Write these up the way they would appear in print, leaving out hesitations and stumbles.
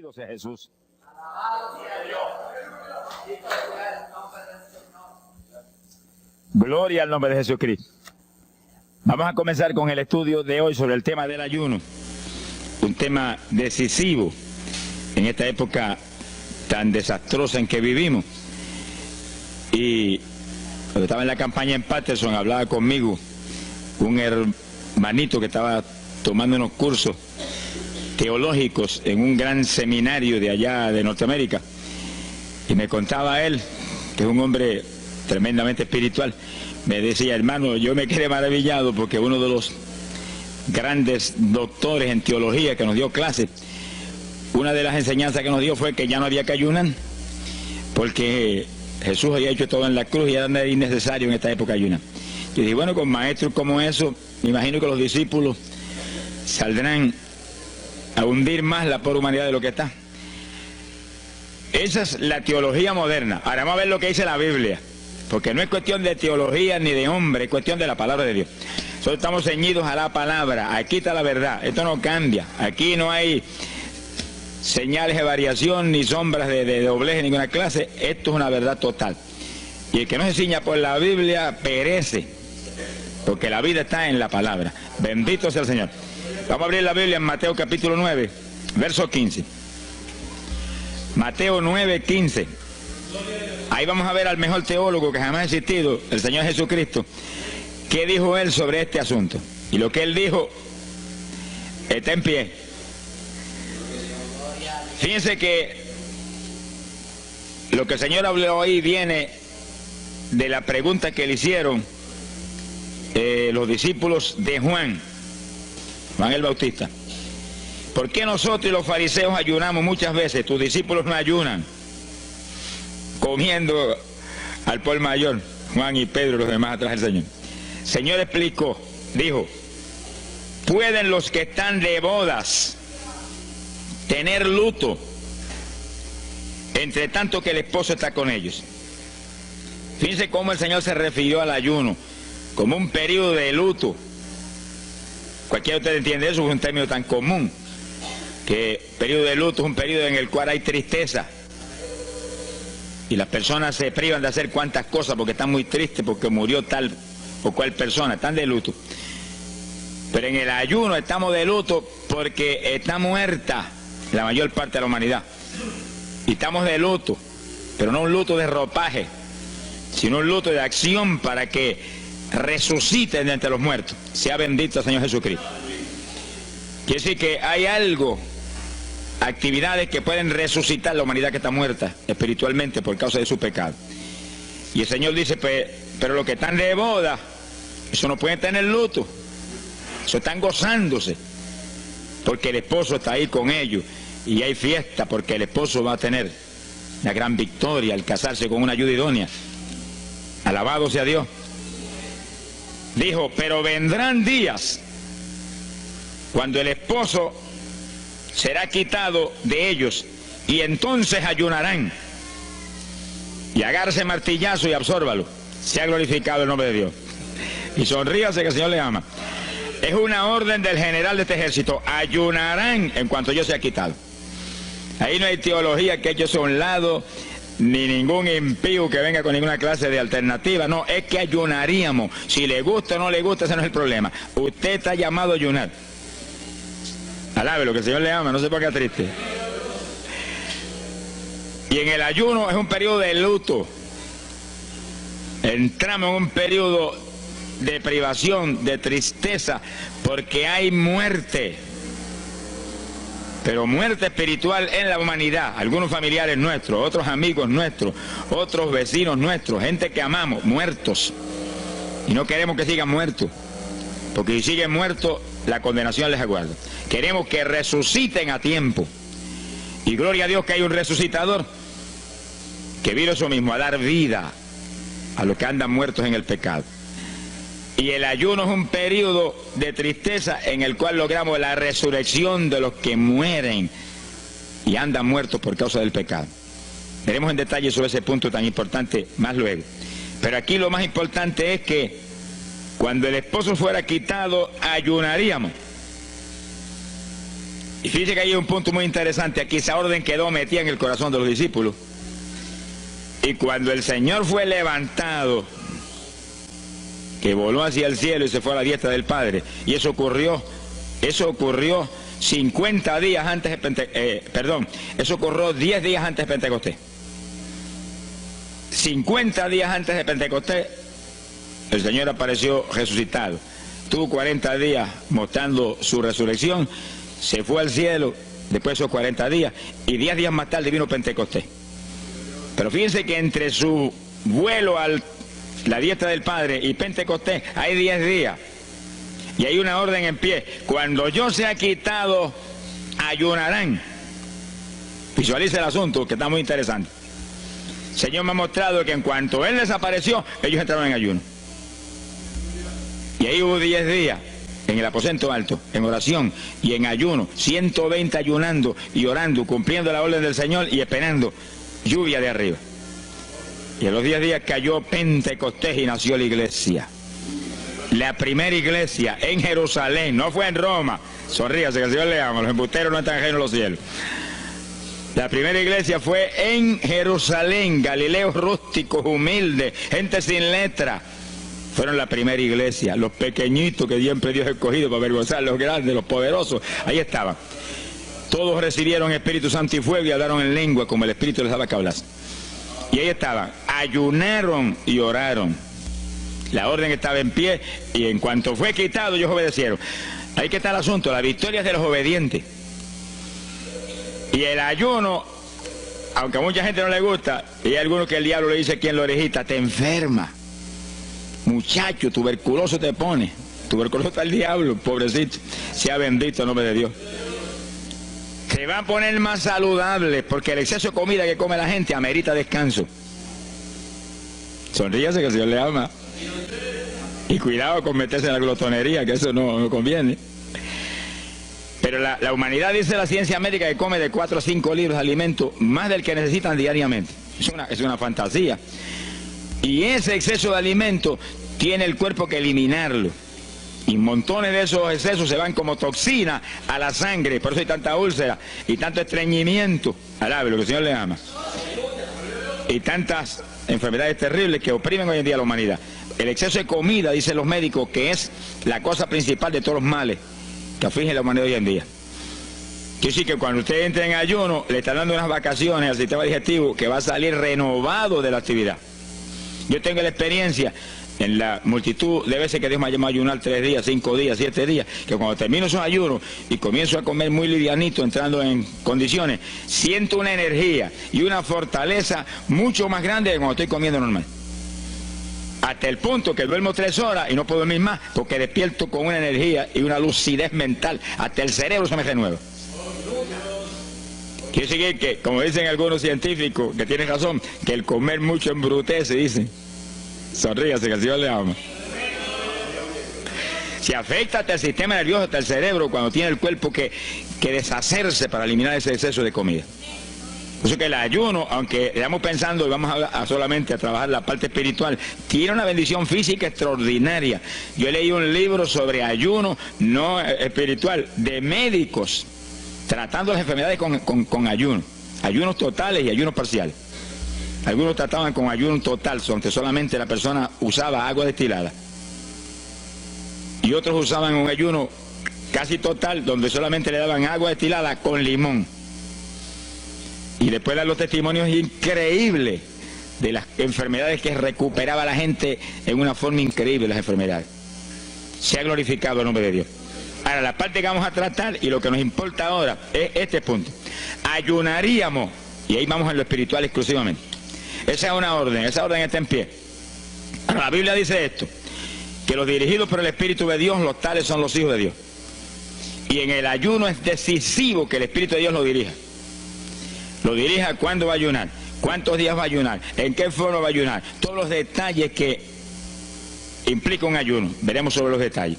Bendito sea Jesús. Gloria al nombre de Jesucristo. Vamos a comenzar con el estudio de hoy sobre el tema del ayuno. Un tema decisivo en esta época tan desastrosa en que vivimos. Y cuando estaba en la campaña en Patterson, hablaba conmigo un hermanito que estaba tomando unos cursos teológicos en un gran seminario de allá de Norteamérica. Y me contaba él, que es un hombre tremendamente espiritual, me decía: hermano, yo me quedé maravillado porque uno de los grandes doctores en teología que nos dio clases, una de las enseñanzas que nos dio fue que ya no había que ayunar, porque Jesús había hecho todo en la cruz y ya no era innecesario en esta época ayunar. Yo dije, bueno, con maestros como eso, me imagino que los discípulos saldrán a hundir más la pobre humanidad de lo que está. Esa es la teología moderna. Ahora vamos a ver lo que dice la Biblia, porque no es cuestión de teología ni de hombre, es cuestión de la palabra de Dios. Nosotros estamos ceñidos a la palabra, aquí está la verdad, esto no cambia, aquí no hay señales de variación ni sombras de doblez en ninguna clase, esto es una verdad total. Y el que no se ciña por la Biblia perece, porque la vida está en la palabra. Bendito sea el Señor. Vamos a abrir la Biblia en Mateo capítulo 9, verso 15. Mateo 9, 15. Ahí vamos a ver al mejor teólogo que jamás ha existido, el Señor Jesucristo. ¿Qué dijo Él sobre este asunto? Y lo que Él dijo está en pie. Fíjense que lo que el Señor habló ahí viene de la pregunta que le hicieron los discípulos de Juan el Bautista. ¿Por qué nosotros y los fariseos ayunamos muchas veces? Tus discípulos no ayunan, comiendo al por mayor, Juan y Pedro y los demás atrás del Señor. El Señor explicó, dijo: ¿pueden los que están de bodas tener luto entre tanto que el esposo está con ellos? Fíjense cómo el Señor se refirió al ayuno como un periodo de luto. Cualquiera de ustedes entiende eso, es un término tan común, que periodo de luto es un periodo en el cual hay tristeza y las personas se privan de hacer cuantas cosas porque están muy tristes porque murió tal o cual persona, están de luto. Pero en el ayuno estamos de luto porque está muerta la mayor parte de la humanidad, y estamos de luto, pero no un luto de ropaje, sino un luto de acción para que resuciten de entre los muertos. Sea bendito el Señor Jesucristo. Quiere decir que hay algo, actividades que pueden resucitar la humanidad que está muerta espiritualmente por causa de su pecado. Y el Señor dice, pero los que están de boda, eso no pueden tener luto, eso están gozándose, porque el esposo está ahí con ellos, y hay fiesta porque el esposo va a tener la gran victoria al casarse con una ayuda idónea. Alabado sea Dios. Dijo, pero vendrán días cuando el esposo será quitado de ellos, y entonces ayunarán. Y agárrese martillazo y absórbalo. Sea glorificado el nombre de Dios. Y sonríase que el Señor le ama. Es una orden del general de este ejército. Ayunarán en cuanto yo sea quitado. Ahí no hay teología que eche eso a un lado, ni ningún impío que venga con ninguna clase de alternativa. No, es que ayunaríamos. Si le gusta o no le gusta, ese no es el problema. Usted está llamado a ayunar. Alábelo, que el Señor le ama, no se ponga triste. Y en el ayuno es un periodo de luto. Entramos en un periodo de privación, de tristeza, porque hay muerte. Pero muerte espiritual en la humanidad. Algunos familiares nuestros, otros amigos nuestros, otros vecinos nuestros, gente que amamos, muertos. Y no queremos que sigan muertos, porque si siguen muertos, la condenación les aguarda. Queremos que resuciten a tiempo. Y gloria a Dios que hay un resucitador que vino eso mismo, a dar vida a los que andan muertos en el pecado. Y el ayuno es un periodo de tristeza en el cual logramos la resurrección de los que mueren y andan muertos por causa del pecado. Veremos en detalle sobre ese punto tan importante más luego. Pero aquí lo más importante es que cuando el esposo fuera quitado, ayunaríamos. Y fíjense que hay un punto muy interesante aquí. Esa orden quedó metida en el corazón de los discípulos. Y cuando el Señor fue levantado, que voló hacia el cielo y se fue a la diestra del Padre, y eso ocurrió 50 días antes de eso ocurrió 10 días antes de Pentecostés. 50 días antes de Pentecostés, el Señor apareció resucitado. Tuvo 40 días mostrando su resurrección, se fue al cielo después de esos 40 días, y 10 días más tarde vino Pentecostés. Pero fíjense que entre su vuelo a la diestra del Padre y Pentecostés hay 10 días. Y hay una orden en pie. Cuando yo sea quitado, ayunarán. Visualice el asunto, que está muy interesante. El Señor me ha mostrado que en cuanto Él desapareció, ellos entraron en ayuno. Y ahí hubo 10 días en el aposento alto, en oración y en ayuno, 120 ayunando y orando, cumpliendo la orden del Señor y esperando lluvia de arriba. Y a los 10 días cayó Pentecostés y nació la iglesia. La primera iglesia en Jerusalén, no fue en Roma. Sonríase, que el Señor le ama, los embusteros no están ajenos a los cielos. La primera iglesia fue en Jerusalén, Galileos rústicos, humildes, gente sin letra. Fueron la primera iglesia, los pequeñitos que siempre Dios ha escogido para avergonzar a los grandes, los poderosos, ahí estaban. Todos recibieron Espíritu Santo y fuego y hablaron en lengua como el Espíritu les daba que hablasen. Y ahí estaban, ayunaron y oraron. La orden estaba en pie y en cuanto fue quitado ellos obedecieron. Ahí que está el asunto, la victoria es de los obedientes. Y el ayuno, aunque a mucha gente no le gusta, y hay algunos que el diablo le dice aquí en la orejita, te enferma. Muchacho, tuberculoso te pone. Tuberculoso está el diablo, pobrecito. Sea bendito el nombre de Dios. Se va a poner más saludable porque el exceso de comida que come la gente amerita descanso. Sonríase, que el Señor le ama. Y cuidado con meterse en la glotonería, que eso no conviene. Pero la humanidad, dice la ciencia médica, que come de 4 a 5 libras de alimento, más del que necesitan diariamente. Es una fantasía. Y ese exceso de alimento tiene el cuerpo que eliminarlo. Y montones de esos excesos se van como toxina a la sangre. Por eso hay tanta úlcera y tanto estreñimiento. Alabe, lo que el Señor le ama. Y tantas enfermedades terribles que oprimen hoy en día a la humanidad. El exceso de comida, dicen los médicos, que es la cosa principal de todos los males que afligen a la humanidad hoy en día. Quiere decir que cuando usted entra en ayuno, le está dando unas vacaciones al sistema digestivo que va a salir renovado de la actividad. Yo tengo la experiencia en la multitud de veces que Dios me ha llamado a ayunar 3 días, 5 días, 7 días, que cuando termino esos ayunos y comienzo a comer muy livianito, entrando en condiciones, siento una energía y una fortaleza mucho más grande que cuando estoy comiendo normal. Hasta el punto que duermo 3 horas y no puedo dormir más porque despierto con una energía y una lucidez mental. Hasta el cerebro se me renueva. Quiere decir que, como dicen algunos científicos, que tienen razón, que el comer mucho embrutece, dicen. Sonríase, que el Señor le ama. Se afecta hasta el sistema nervioso, hasta el cerebro, cuando tiene el cuerpo que deshacerse para eliminar ese exceso de comida. Por eso que el ayuno, aunque estamos pensando y vamos solamente a trabajar la parte espiritual, tiene una bendición física extraordinaria. Yo leí un libro sobre ayuno no espiritual, de médicos, tratando las enfermedades con ayuno. Ayunos totales y ayunos parciales. Algunos trataban con ayuno total, donde solamente la persona usaba agua destilada. Y otros usaban un ayuno casi total, donde solamente le daban agua destilada con limón. Y después dan los testimonios increíbles de las enfermedades que recuperaba la gente en una forma increíble, las enfermedades. Se ha glorificado el nombre de Dios. Ahora, la parte que vamos a tratar y lo que nos importa ahora es este punto. Ayunaríamos, y ahí vamos en lo espiritual exclusivamente. Esa esa orden está en pie. Ahora, la Biblia dice esto, que los dirigidos por el Espíritu de Dios, los tales son los hijos de Dios. Y en el ayuno es decisivo que el Espíritu de Dios lo dirija. Lo dirija cuándo va a ayunar, cuántos días va a ayunar, en qué forma va a ayunar, todos los detalles que implica un ayuno. Veremos sobre los detalles.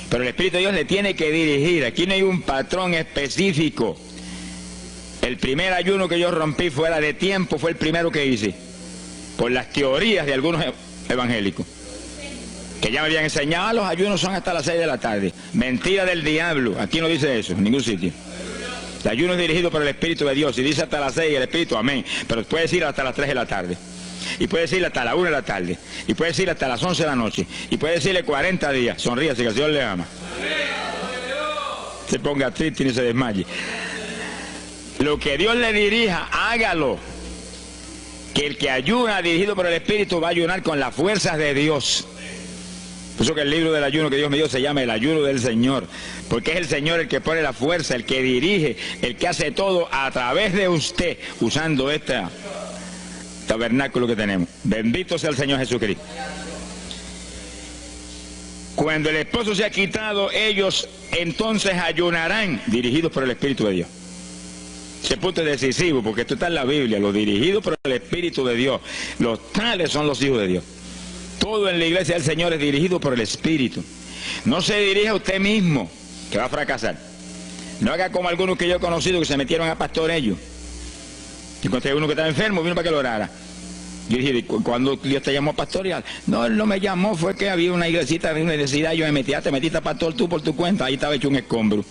Pero el Espíritu de Dios le tiene que dirigir. Aquí no hay un patrón específico. El primer ayuno que yo rompí fuera de tiempo fue el primero que hice, por las teorías de algunos evangélicos, que ya me habían enseñado, los ayunos son hasta las 6 de la tarde. Mentira del diablo, aquí no dice eso, en ningún sitio. El ayuno es dirigido por el Espíritu de Dios. Y dice hasta las 6 el Espíritu, amén. Pero puede decir hasta las 3 de la tarde. Y puede decirle hasta la 1 de la tarde. Y puede decirle hasta las 11 de la noche. Y puede decirle 40 días. Sonríase que el Señor le ama. Se ponga triste y ni se desmaye. Lo que Dios le dirija, hágalo. Que el que ayuna dirigido por el Espíritu va a ayunar con las fuerzas de Dios. Por eso que el libro del ayuno que Dios me dio se llama el ayuno del Señor. Porque es el Señor el que pone la fuerza, el que dirige, el que hace todo a través de usted, usando este tabernáculo que tenemos. Bendito sea el Señor Jesucristo. Cuando el esposo se ha quitado, ellos entonces ayunarán, dirigidos por el Espíritu de Dios. Ese punto es decisivo, porque esto está en la Biblia, los dirigidos por el Espíritu de Dios. Los tales son los hijos de Dios. Todo en la iglesia del Señor es dirigido por el Espíritu. No se dirija a usted mismo, que va a fracasar. No haga como algunos que yo he conocido que se metieron a pastor ellos. Y encontré uno que estaba enfermo, vino para que lo orara. Yo dije, ¿cuándo Dios te llamó a pastorear? No, Él no me llamó, fue que había una iglesita, había una necesidad, yo me metí, te metiste a pastor tú por tu cuenta, ahí estaba hecho un escombro.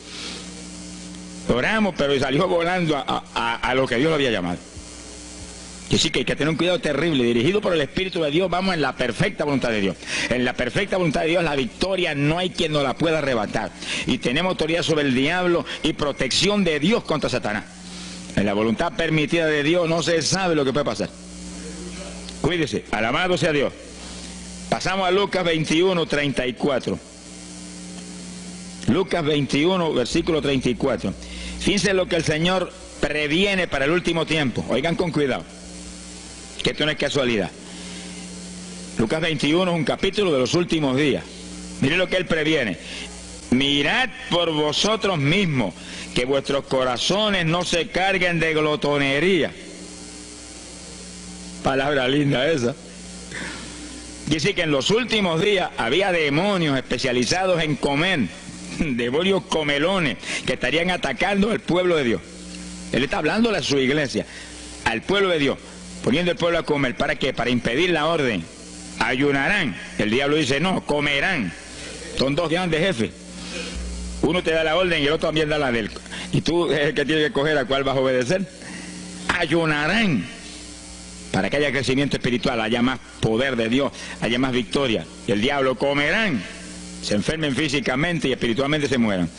Oramos, pero salió volando a lo que Dios lo había llamado. Que sí que hay que tener un cuidado terrible, dirigido por el Espíritu de Dios, vamos en la perfecta voluntad de Dios. En la perfecta voluntad de Dios la victoria no hay quien nos la pueda arrebatar. Y tenemos autoridad sobre el diablo y protección de Dios contra Satanás. En la voluntad permitida de Dios no se sabe lo que puede pasar. Cuídese, alabado sea Dios. Pasamos a Lucas 21, 34. Lucas 21, versículo 34. Fíjense lo que el Señor previene para el último tiempo. Oigan con cuidado, que esto no es casualidad. Lucas 21 es un capítulo de los últimos días. Miren lo que Él previene. Mirad por vosotros mismos, que vuestros corazones no se carguen de glotonería. Palabra linda esa. Dice que en los últimos días había demonios especializados en comer, demonios comelones, que estarían atacando al pueblo de Dios. Él está hablándole a su iglesia, al pueblo de Dios, poniendo al pueblo a comer. ¿Para qué? Para impedir la orden. Ayunarán. El diablo dice, no, comerán. Son dos grandes jefes. Uno te da la orden y el otro también da la del. Y tú es el que tiene que escoger a cuál vas a obedecer. Ayunarán. Para que haya crecimiento espiritual, haya más poder de Dios, haya más victoria. Y el diablo comerán. Se enfermen físicamente y espiritualmente se mueran.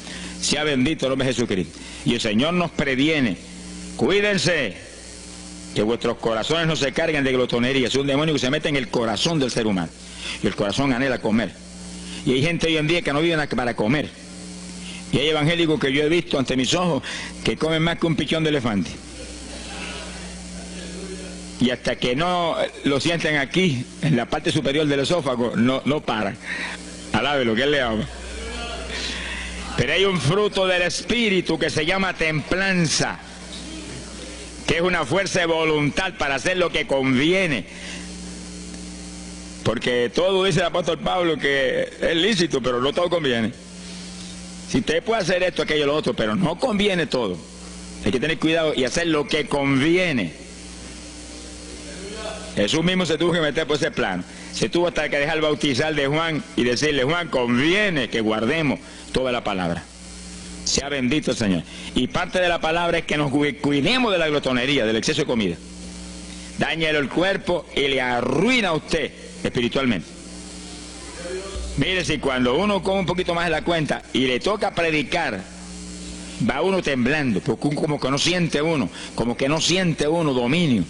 Sea bendito el nombre de Jesucristo. Y el Señor nos previene. Cuídense, que vuestros corazones no se carguen de glotonería. Es un demonio que se mete en el corazón del ser humano. Y el corazón anhela comer. Y hay gente hoy en día que no vive para comer. Y hay evangélicos que yo he visto ante mis ojos que comen más que un pichón de elefante. Y hasta que no lo sienten aquí, en la parte superior del esófago, no paran. Alabe lo que Él le ama. Pero hay un fruto del Espíritu que se llama templanza, que es una fuerza de voluntad para hacer lo que conviene. Porque todo dice el apóstol Pablo que es lícito, pero no todo conviene. Si usted puede hacer esto, aquello, lo otro, pero no conviene todo. Hay que tener cuidado y hacer lo que conviene. Jesús mismo se tuvo que meter por ese plano. Se tuvo hasta que dejar bautizar de Juan y decirle, Juan, conviene que guardemos toda la palabra. Sea bendito el Señor. Y parte de la palabra es que nos cuidemos de la glotonería, del exceso de comida. Dáñelo el cuerpo y le arruina a usted espiritualmente. Mire, si cuando uno come un poquito más de la cuenta y le toca predicar, va uno temblando, porque como que no siente uno dominio.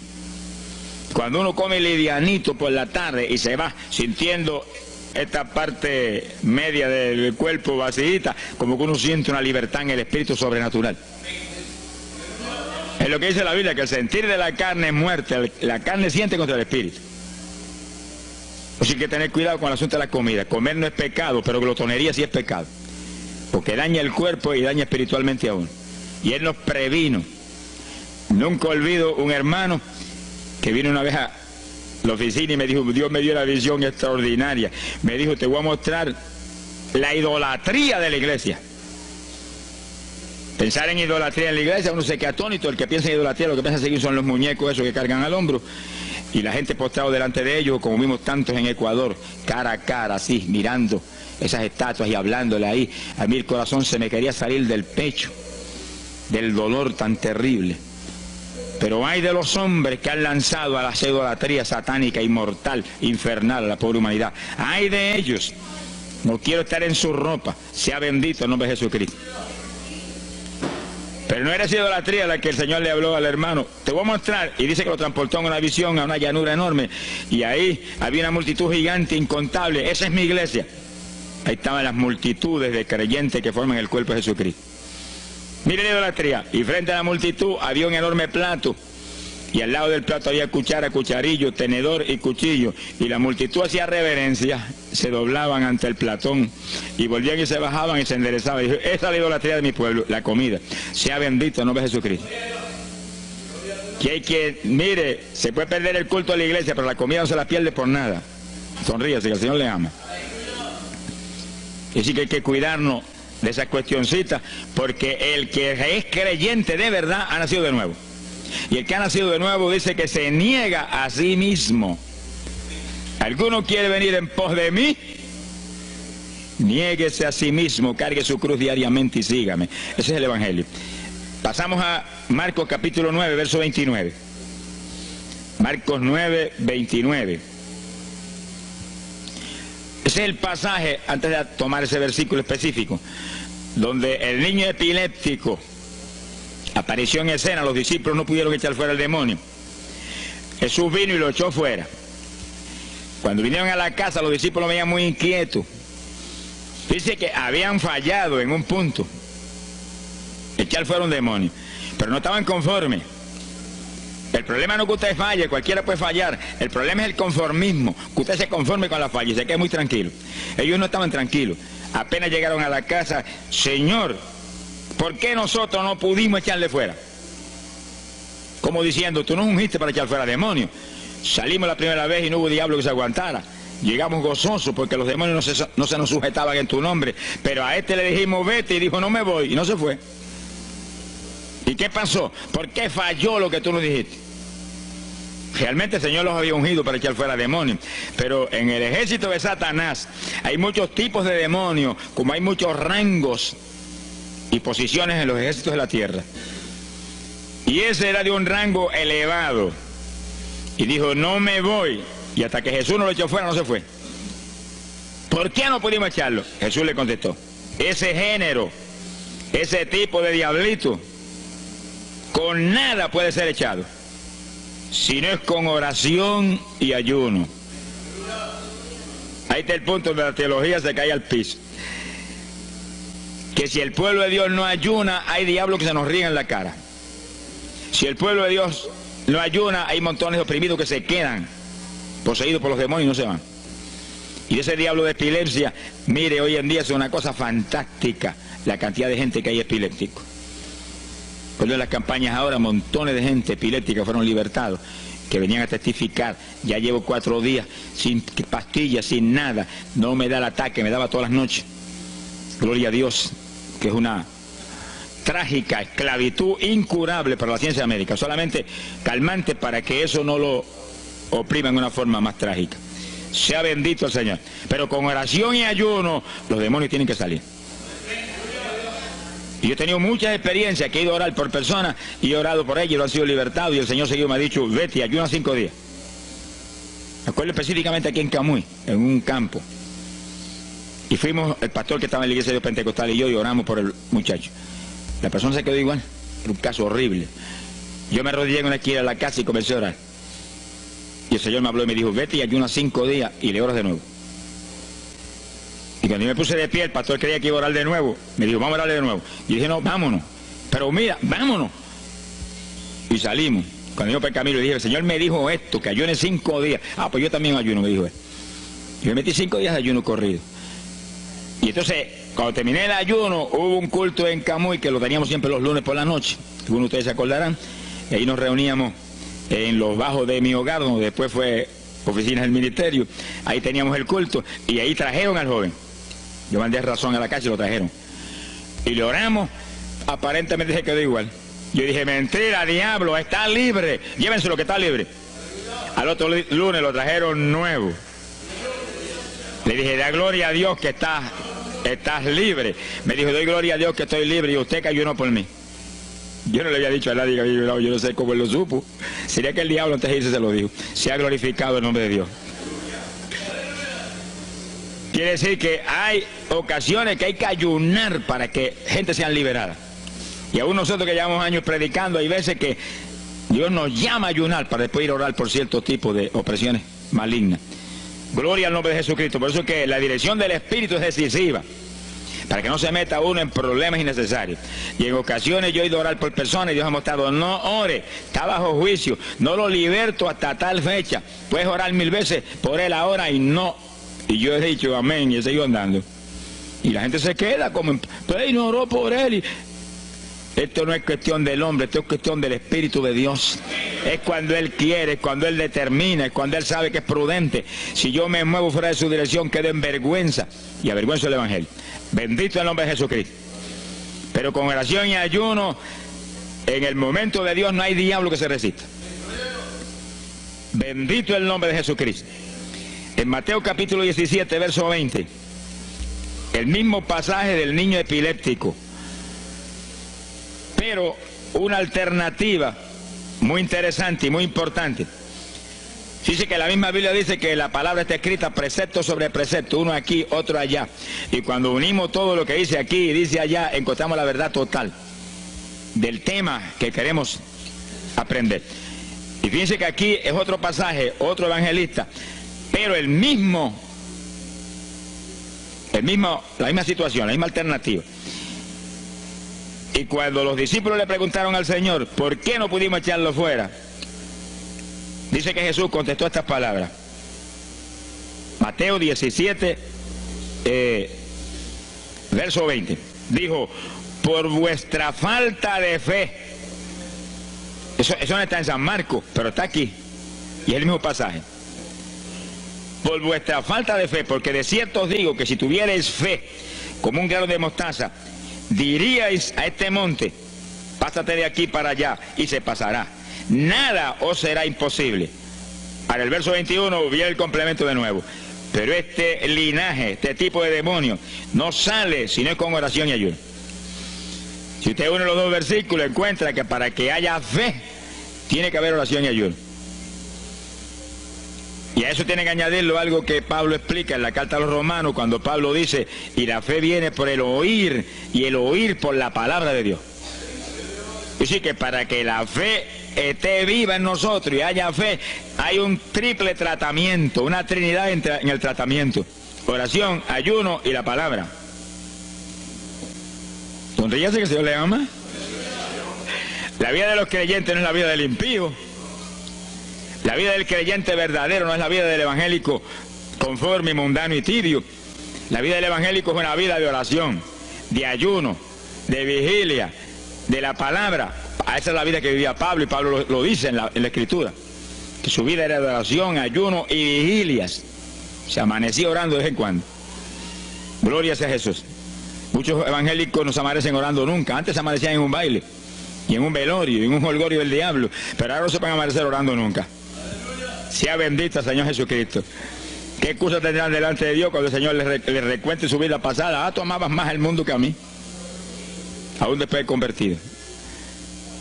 Cuando uno come livianito por la tarde y se va sintiendo esta parte media del cuerpo vacíita, como que uno siente una libertad en el espíritu sobrenatural. Es lo que dice la Biblia, que el sentir de la carne es muerte, la carne siente contra el espíritu. Así que hay que tener cuidado con el asunto de la comida. Comer no es pecado, pero glotonería sí es pecado, porque daña el cuerpo y daña espiritualmente a uno. Y Él nos previno. Nunca olvido un hermano que vino una vez a la oficina y me dijo, Dios me dio la visión extraordinaria. Me dijo, te voy a mostrar la idolatría de la iglesia. Pensar en idolatría en la iglesia, uno se queda atónito. El que piensa en idolatría, lo que piensa seguir son los muñecos esos que cargan al hombro. Y la gente postrado delante de ellos, como vimos tantos en Ecuador, cara a cara, así, mirando esas estatuas y hablándole ahí. A mí el corazón se me quería salir del pecho. del dolor tan terrible. Pero hay de los hombres que han lanzado a la idolatría satánica, inmortal, infernal a la pobre humanidad. Hay de ellos. No quiero estar en su ropa. Sea bendito el nombre de Jesucristo. Pero no era esa idolatría la que el Señor le habló al hermano. Te voy a mostrar. Y dice que lo transportó en una visión a una llanura enorme. Y ahí había una multitud gigante, incontable. Esa es mi iglesia. Ahí estaban las multitudes de creyentes que forman el cuerpo de Jesucristo. Miren la idolatría. Y frente a la multitud había un enorme plato. Y al lado del plato había cuchara, cucharillo, tenedor y cuchillo. Y la multitud hacía reverencia, se doblaban ante el platón y volvían y se bajaban y se enderezaban. Y dijo, esa es la idolatría de mi pueblo, la comida. Sea bendito el nombre de Jesucristo. Que hay que, mire, se puede perder el culto de la iglesia, pero la comida no se la pierde por nada. Sonríase, que el Señor le ama. Y sí que hay que cuidarnos de esas cuestioncitas, porque el que es creyente de verdad ha nacido de nuevo. Y el que ha nacido de nuevo dice que se niega a sí mismo. ¿Alguno quiere venir en pos de mí? Niéguese a sí mismo, cargue su cruz diariamente y sígame. Ese es el Evangelio. Pasamos a Marcos capítulo 9, verso 29. Marcos 9, 29. Ese es el pasaje, antes de tomar ese versículo específico, donde el niño epiléptico apareció en escena. Los discípulos no pudieron echar fuera el demonio. Jesús vino y lo echó fuera. Cuando vinieron a la casa, los discípulos veían muy inquietos. Dice que habían fallado en un punto, echar fuera un demonio, pero no estaban conformes. El problema no es que usted falle, cualquiera puede fallar. El problema es el conformismo, que usted se conforme con la falla y se quede muy tranquilo. Ellos no estaban tranquilos. Apenas llegaron a la casa, Señor, ¿por qué nosotros no pudimos echarle fuera? Como diciendo, tú nos ungiste para echar fuera demonios. Salimos la primera vez y no hubo diablo que se aguantara. Llegamos gozosos porque los demonios no se nos sujetaban en tu nombre. Pero a este le dijimos, vete, y dijo, no me voy, y no se fue. ¿Y qué pasó? ¿Por qué falló lo que tú nos dijiste? Realmente el Señor los había ungido para echar fuera demonios. Pero en el ejército de Satanás hay muchos tipos de demonios, como hay muchos rangos y posiciones en los ejércitos de la tierra. Y ese era de un rango elevado. Y dijo, no me voy. Y hasta que Jesús no lo echó fuera, no se fue. ¿Por qué no pudimos echarlo? Jesús le contestó, ese género, ese tipo de diablito, con nada puede ser echado, si no es con oración y ayuno. Ahí está el punto donde la teología se cae al piso. Que si el pueblo de Dios no ayuna, hay diablos que se nos ríen en la cara. Si el pueblo de Dios no ayuna, hay montones de oprimidos que se quedan poseídos por los demonios y no se van. Y ese diablo de epilepsia, mire, hoy en día es una cosa fantástica la cantidad de gente que hay epiléptico. Cuando en las campañas ahora, montones de gente epiléptica fueron libertados, que venían a testificar. Ya llevo 4 días sin pastillas, sin nada, no me da el ataque, me daba todas las noches. Gloria a Dios, que es una trágica esclavitud incurable para la ciencia médica, solamente calmante para que eso no lo oprima en una forma más trágica. Sea bendito el Señor. Pero con oración y ayuno, los demonios tienen que salir. Y yo he tenido muchas experiencias que he ido a orar por personas y he orado por ellos y lo han sido libertados, y el Señor seguido me ha dicho, vete, ayuna 5 días. Me acuerdo específicamente aquí en Camuy, en un campo. Y fuimos, el pastor que estaba en la iglesia de Pentecostal y yo, y oramos por el muchacho. La persona se quedó igual. Era un caso horrible. Yo me arrodillé en una esquina de la casa y comencé a orar. Y el Señor me habló y me dijo, vete y ayuna 5 días y le oras de nuevo. Y cuando yo me puse de pie, el pastor creía que iba a orar de nuevo. Me dijo, vamos a orarle de nuevo. Y dije, no, vámonos. Pero mira, vámonos. Y salimos. Cuando yo por el camino le dije, el Señor me dijo esto, que ayune 5 días. Ah, pues yo también ayuno, me dijo él. Y me metí 5 días de ayuno corrido. Y entonces, cuando terminé el ayuno, hubo un culto en Camuy, que lo teníamos siempre los lunes por la noche. Algunos de ustedes se acordarán. Y ahí nos reuníamos en los bajos de mi hogar, donde después fue oficinas del ministerio. Ahí teníamos el culto y ahí trajeron al joven. Yo mandé razón a la calle y lo trajeron. Y le oramos, aparentemente se quedó igual. Yo dije, mentira, diablo, está libre. Llévenselo que está libre. Al otro lunes lo trajeron nuevo. Le dije, da gloria a Dios que estás libre. Me dijo, doy gloria a Dios que estoy libre y usted que ayunó por mí. Yo no le había dicho a nadie que había ayunado, yo no sé cómo él lo supo. Sería que el diablo antes de irse se lo dijo. Se ha glorificado el nombre de Dios. Quiere decir que hay ocasiones que hay que ayunar para que gente sea liberada. Y aún nosotros que llevamos años predicando, hay veces que Dios nos llama a ayunar para después ir a orar por cierto tipo de opresiones malignas. Gloria al nombre de Jesucristo. Por eso es que la dirección del Espíritu es decisiva, para que no se meta uno en problemas innecesarios. Y en ocasiones yo he ido a orar por personas y Dios ha mostrado, no ore, está bajo juicio, no lo liberto hasta tal fecha. Puedes orar 1000 veces por él ahora y no. Y yo he dicho amén y he seguido andando. Y la gente se queda como, pues no oró por él. Y esto no es cuestión del hombre, esto es cuestión del Espíritu de Dios. Es cuando Él quiere, es cuando Él determina, es cuando Él sabe que es prudente. Si yo me muevo fuera de su dirección, quedo en vergüenza y avergüenzo el Evangelio. Bendito el nombre de Jesucristo. Pero con oración y ayuno, en el momento de Dios no hay diablo que se resista. Bendito el nombre de Jesucristo. En Mateo capítulo 17, verso 20, el mismo pasaje del niño epiléptico, pero una alternativa muy interesante y muy importante. Dice que la misma Biblia dice que la palabra está escrita precepto sobre precepto, uno aquí, otro allá. Y cuando unimos todo lo que dice aquí y dice allá, encontramos la verdad total del tema que queremos aprender. Y fíjense que aquí es otro pasaje, otro evangelista, pero la misma situación, la misma alternativa. Y cuando los discípulos le preguntaron al Señor, ¿por qué no pudimos echarlo fuera? Dice que Jesús contestó estas palabras. Mateo 17, verso 20. Dijo, por vuestra falta de fe. Eso no está en San Marcos, pero está aquí. Y es el mismo pasaje. Por vuestra falta de fe, porque de cierto os digo que si tuvierais fe como un grano de mostaza, diríais a este monte, pásate de aquí para allá, y se pasará. Nada os será imposible. Ahora el verso 21 viene el complemento de nuevo. Pero este linaje, este tipo de demonio, no sale si no es con oración y ayuno. Si usted une los dos versículos, encuentra que para que haya fe, tiene que haber oración y ayuno. Y a eso tiene que añadirlo algo que Pablo explica en la carta a los Romanos, cuando Pablo dice, y la fe viene por el oír, y el oír por la palabra de Dios. Y sí que para que la fe esté viva en nosotros y haya fe, hay un triple tratamiento, una trinidad en el tratamiento: oración, ayuno y la palabra. Sonríase que el Señor le ama. La vida de los creyentes no es la vida del impío. La vida del creyente verdadero no es la vida del evangélico conforme, mundano y tibio. La vida del evangélico es una vida de oración, de ayuno, de vigilia, de la palabra. Esa es la vida que vivía Pablo, y Pablo lo dice en la Escritura, que su vida era de oración, ayuno y vigilias. Se amanecía orando de vez en cuando. Gloria sea Jesús. Muchos evangélicos no se amanecen orando nunca. Antes se amanecían en un baile, y en un velorio, y en un jolgorio del diablo, pero ahora no se van a amanecer orando nunca. Sea bendito el Señor Jesucristo. ¿Qué excusa tendrán delante de Dios cuando el Señor les recuente su vida pasada? Tú amabas más el mundo que a mí, aún después de convertido.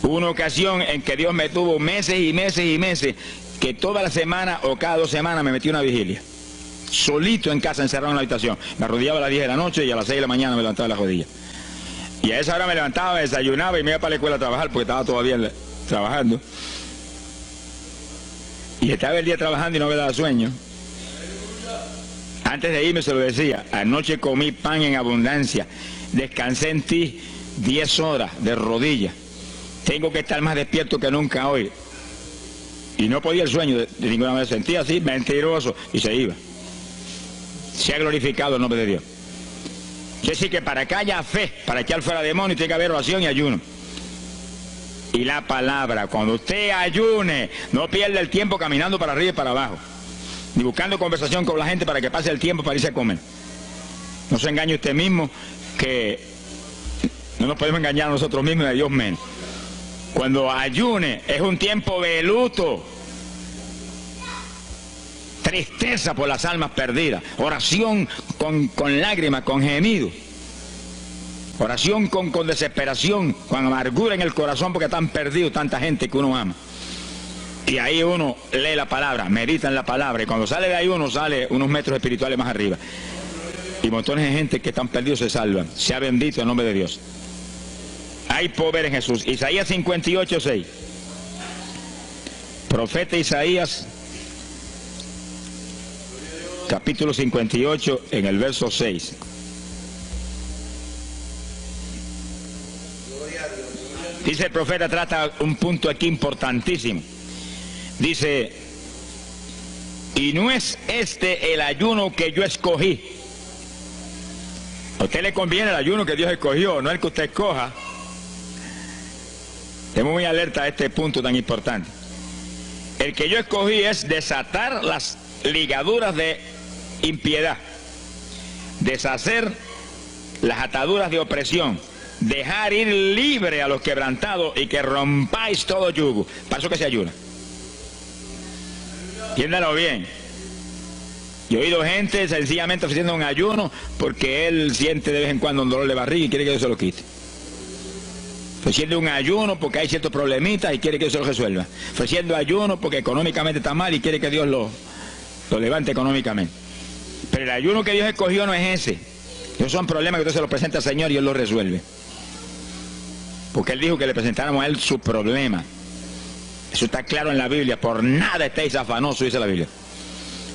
Hubo una ocasión en que Dios me tuvo meses y meses y meses, que toda la semana o cada 2 semanas me metí una vigilia, solito en casa, encerrado en la habitación. Me arrodillaba a las 10 de la noche y a las 6 de la mañana me levantaba las rodillas. Y a esa hora me levantaba, desayunaba y me iba para la escuela a trabajar, porque estaba todavía trabajando. Y estaba el día trabajando y no me daba sueño. Antes de irme se lo decía, anoche comí pan en abundancia, descansé en ti 10 horas de rodillas, tengo que estar más despierto que nunca hoy. Y no podía el sueño de ninguna manera, sentía así, mentiroso, y se iba. Se ha glorificado el nombre de Dios. Quiere decir que para que haya fe, para echar fuera demonios, tiene que haber oración y ayuno. Y la palabra, cuando usted ayune, no pierda el tiempo caminando para arriba y para abajo, ni buscando conversación con la gente para que pase el tiempo para irse a comer. No se engañe usted mismo, que no nos podemos engañar a nosotros mismos y a Dios menos. Cuando ayune es un tiempo de luto, tristeza por las almas perdidas, oración con lágrimas, con gemidos. Oración con desesperación, con amargura en el corazón porque están perdidos tanta gente que uno ama. Y ahí uno lee la palabra, medita en la palabra, y cuando sale de ahí uno sale unos metros espirituales más arriba. Y montones de gente que están perdidos se salvan. Sea bendito el nombre de Dios. Hay poder en Jesús. Isaías 58:6. Profeta Isaías, capítulo 58, en el verso 6. Dice el profeta, trata un punto aquí importantísimo. Dice, y no es este el ayuno que yo escogí. A usted le conviene el ayuno que Dios escogió, no el que usted escoja. Estemos muy alerta a este punto tan importante. El que yo escogí es desatar las ligaduras de impiedad, deshacer las ataduras de opresión, dejar ir libre a los quebrantados y que rompáis todo yugo. Para eso que se ayuna. Entiéndalo bien. Yo he oído gente sencillamente ofreciendo un ayuno porque él siente de vez en cuando un dolor de barriga y quiere que Dios se lo quite. Ofreciendo un ayuno porque hay ciertos problemitas y quiere que Dios se lo resuelva. Ofreciendo ayuno porque económicamente está mal y quiere que Dios lo levante económicamente. Pero el ayuno que Dios escogió no es ese. Esos son problemas que usted se los presenta al Señor y Él los resuelve. Porque Él dijo que le presentáramos a Él su problema. Eso está claro en la Biblia. Por nada estéis afanosos, dice la Biblia.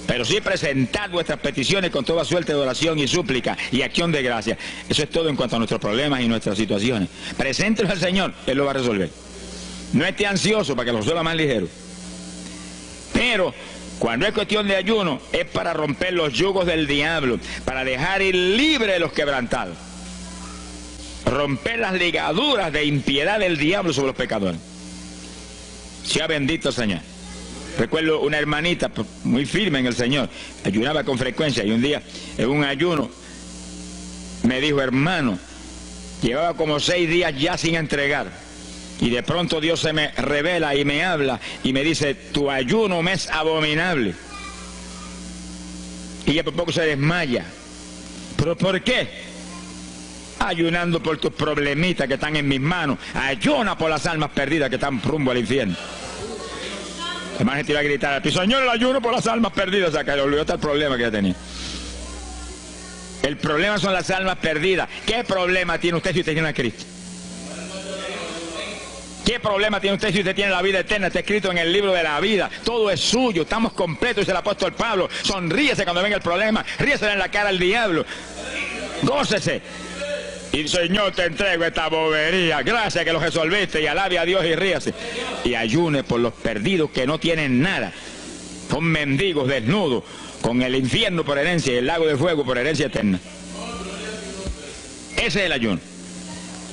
Pero sí presentad vuestras peticiones con toda suerte de oración y súplica y acción de gracia. Eso es todo en cuanto a nuestros problemas y nuestras situaciones. Preséntelo al Señor, Él lo va a resolver. No esté ansioso para que lo resuelva más ligero. Pero cuando es cuestión de ayuno, es para romper los yugos del diablo, para dejar ir libre a los quebrantados. Romper las ligaduras de impiedad del diablo sobre los pecadores. Sea bendito el Señor. Recuerdo una hermanita muy firme en el Señor, ayunaba con frecuencia y un día en un ayuno me dijo, hermano, llevaba como 6 días ya sin entregar y de pronto Dios se me revela y me habla y me dice, tu ayuno me es abominable. Y ella por poco se desmaya. ¿Pero por qué? Ayunando por tus problemitas que están en mis manos. Ayuna por las almas perdidas que están rumbo al infierno. La hermana gente iba a gritar al piso, Señor, el ayuno por las almas perdidas. O sea, que le olvidó hasta el problema que ya tenía. El problema son las almas perdidas. ¿Qué problema tiene usted si usted tiene a Cristo? ¿Qué problema tiene usted si usted tiene la vida eterna? Está escrito en el libro de la vida. Todo es suyo, estamos completos, dice el apóstol Pablo. Sonríese cuando venga el problema, ríese en la cara al diablo. Gócese. Y Señor, te entrego esta bobería. Gracias que lo resolviste. Y alabe a Dios y ríase. Y ayune por los perdidos que no tienen nada. Son mendigos desnudos, con el infierno por herencia y el lago de fuego por herencia eterna. Ese es el ayuno.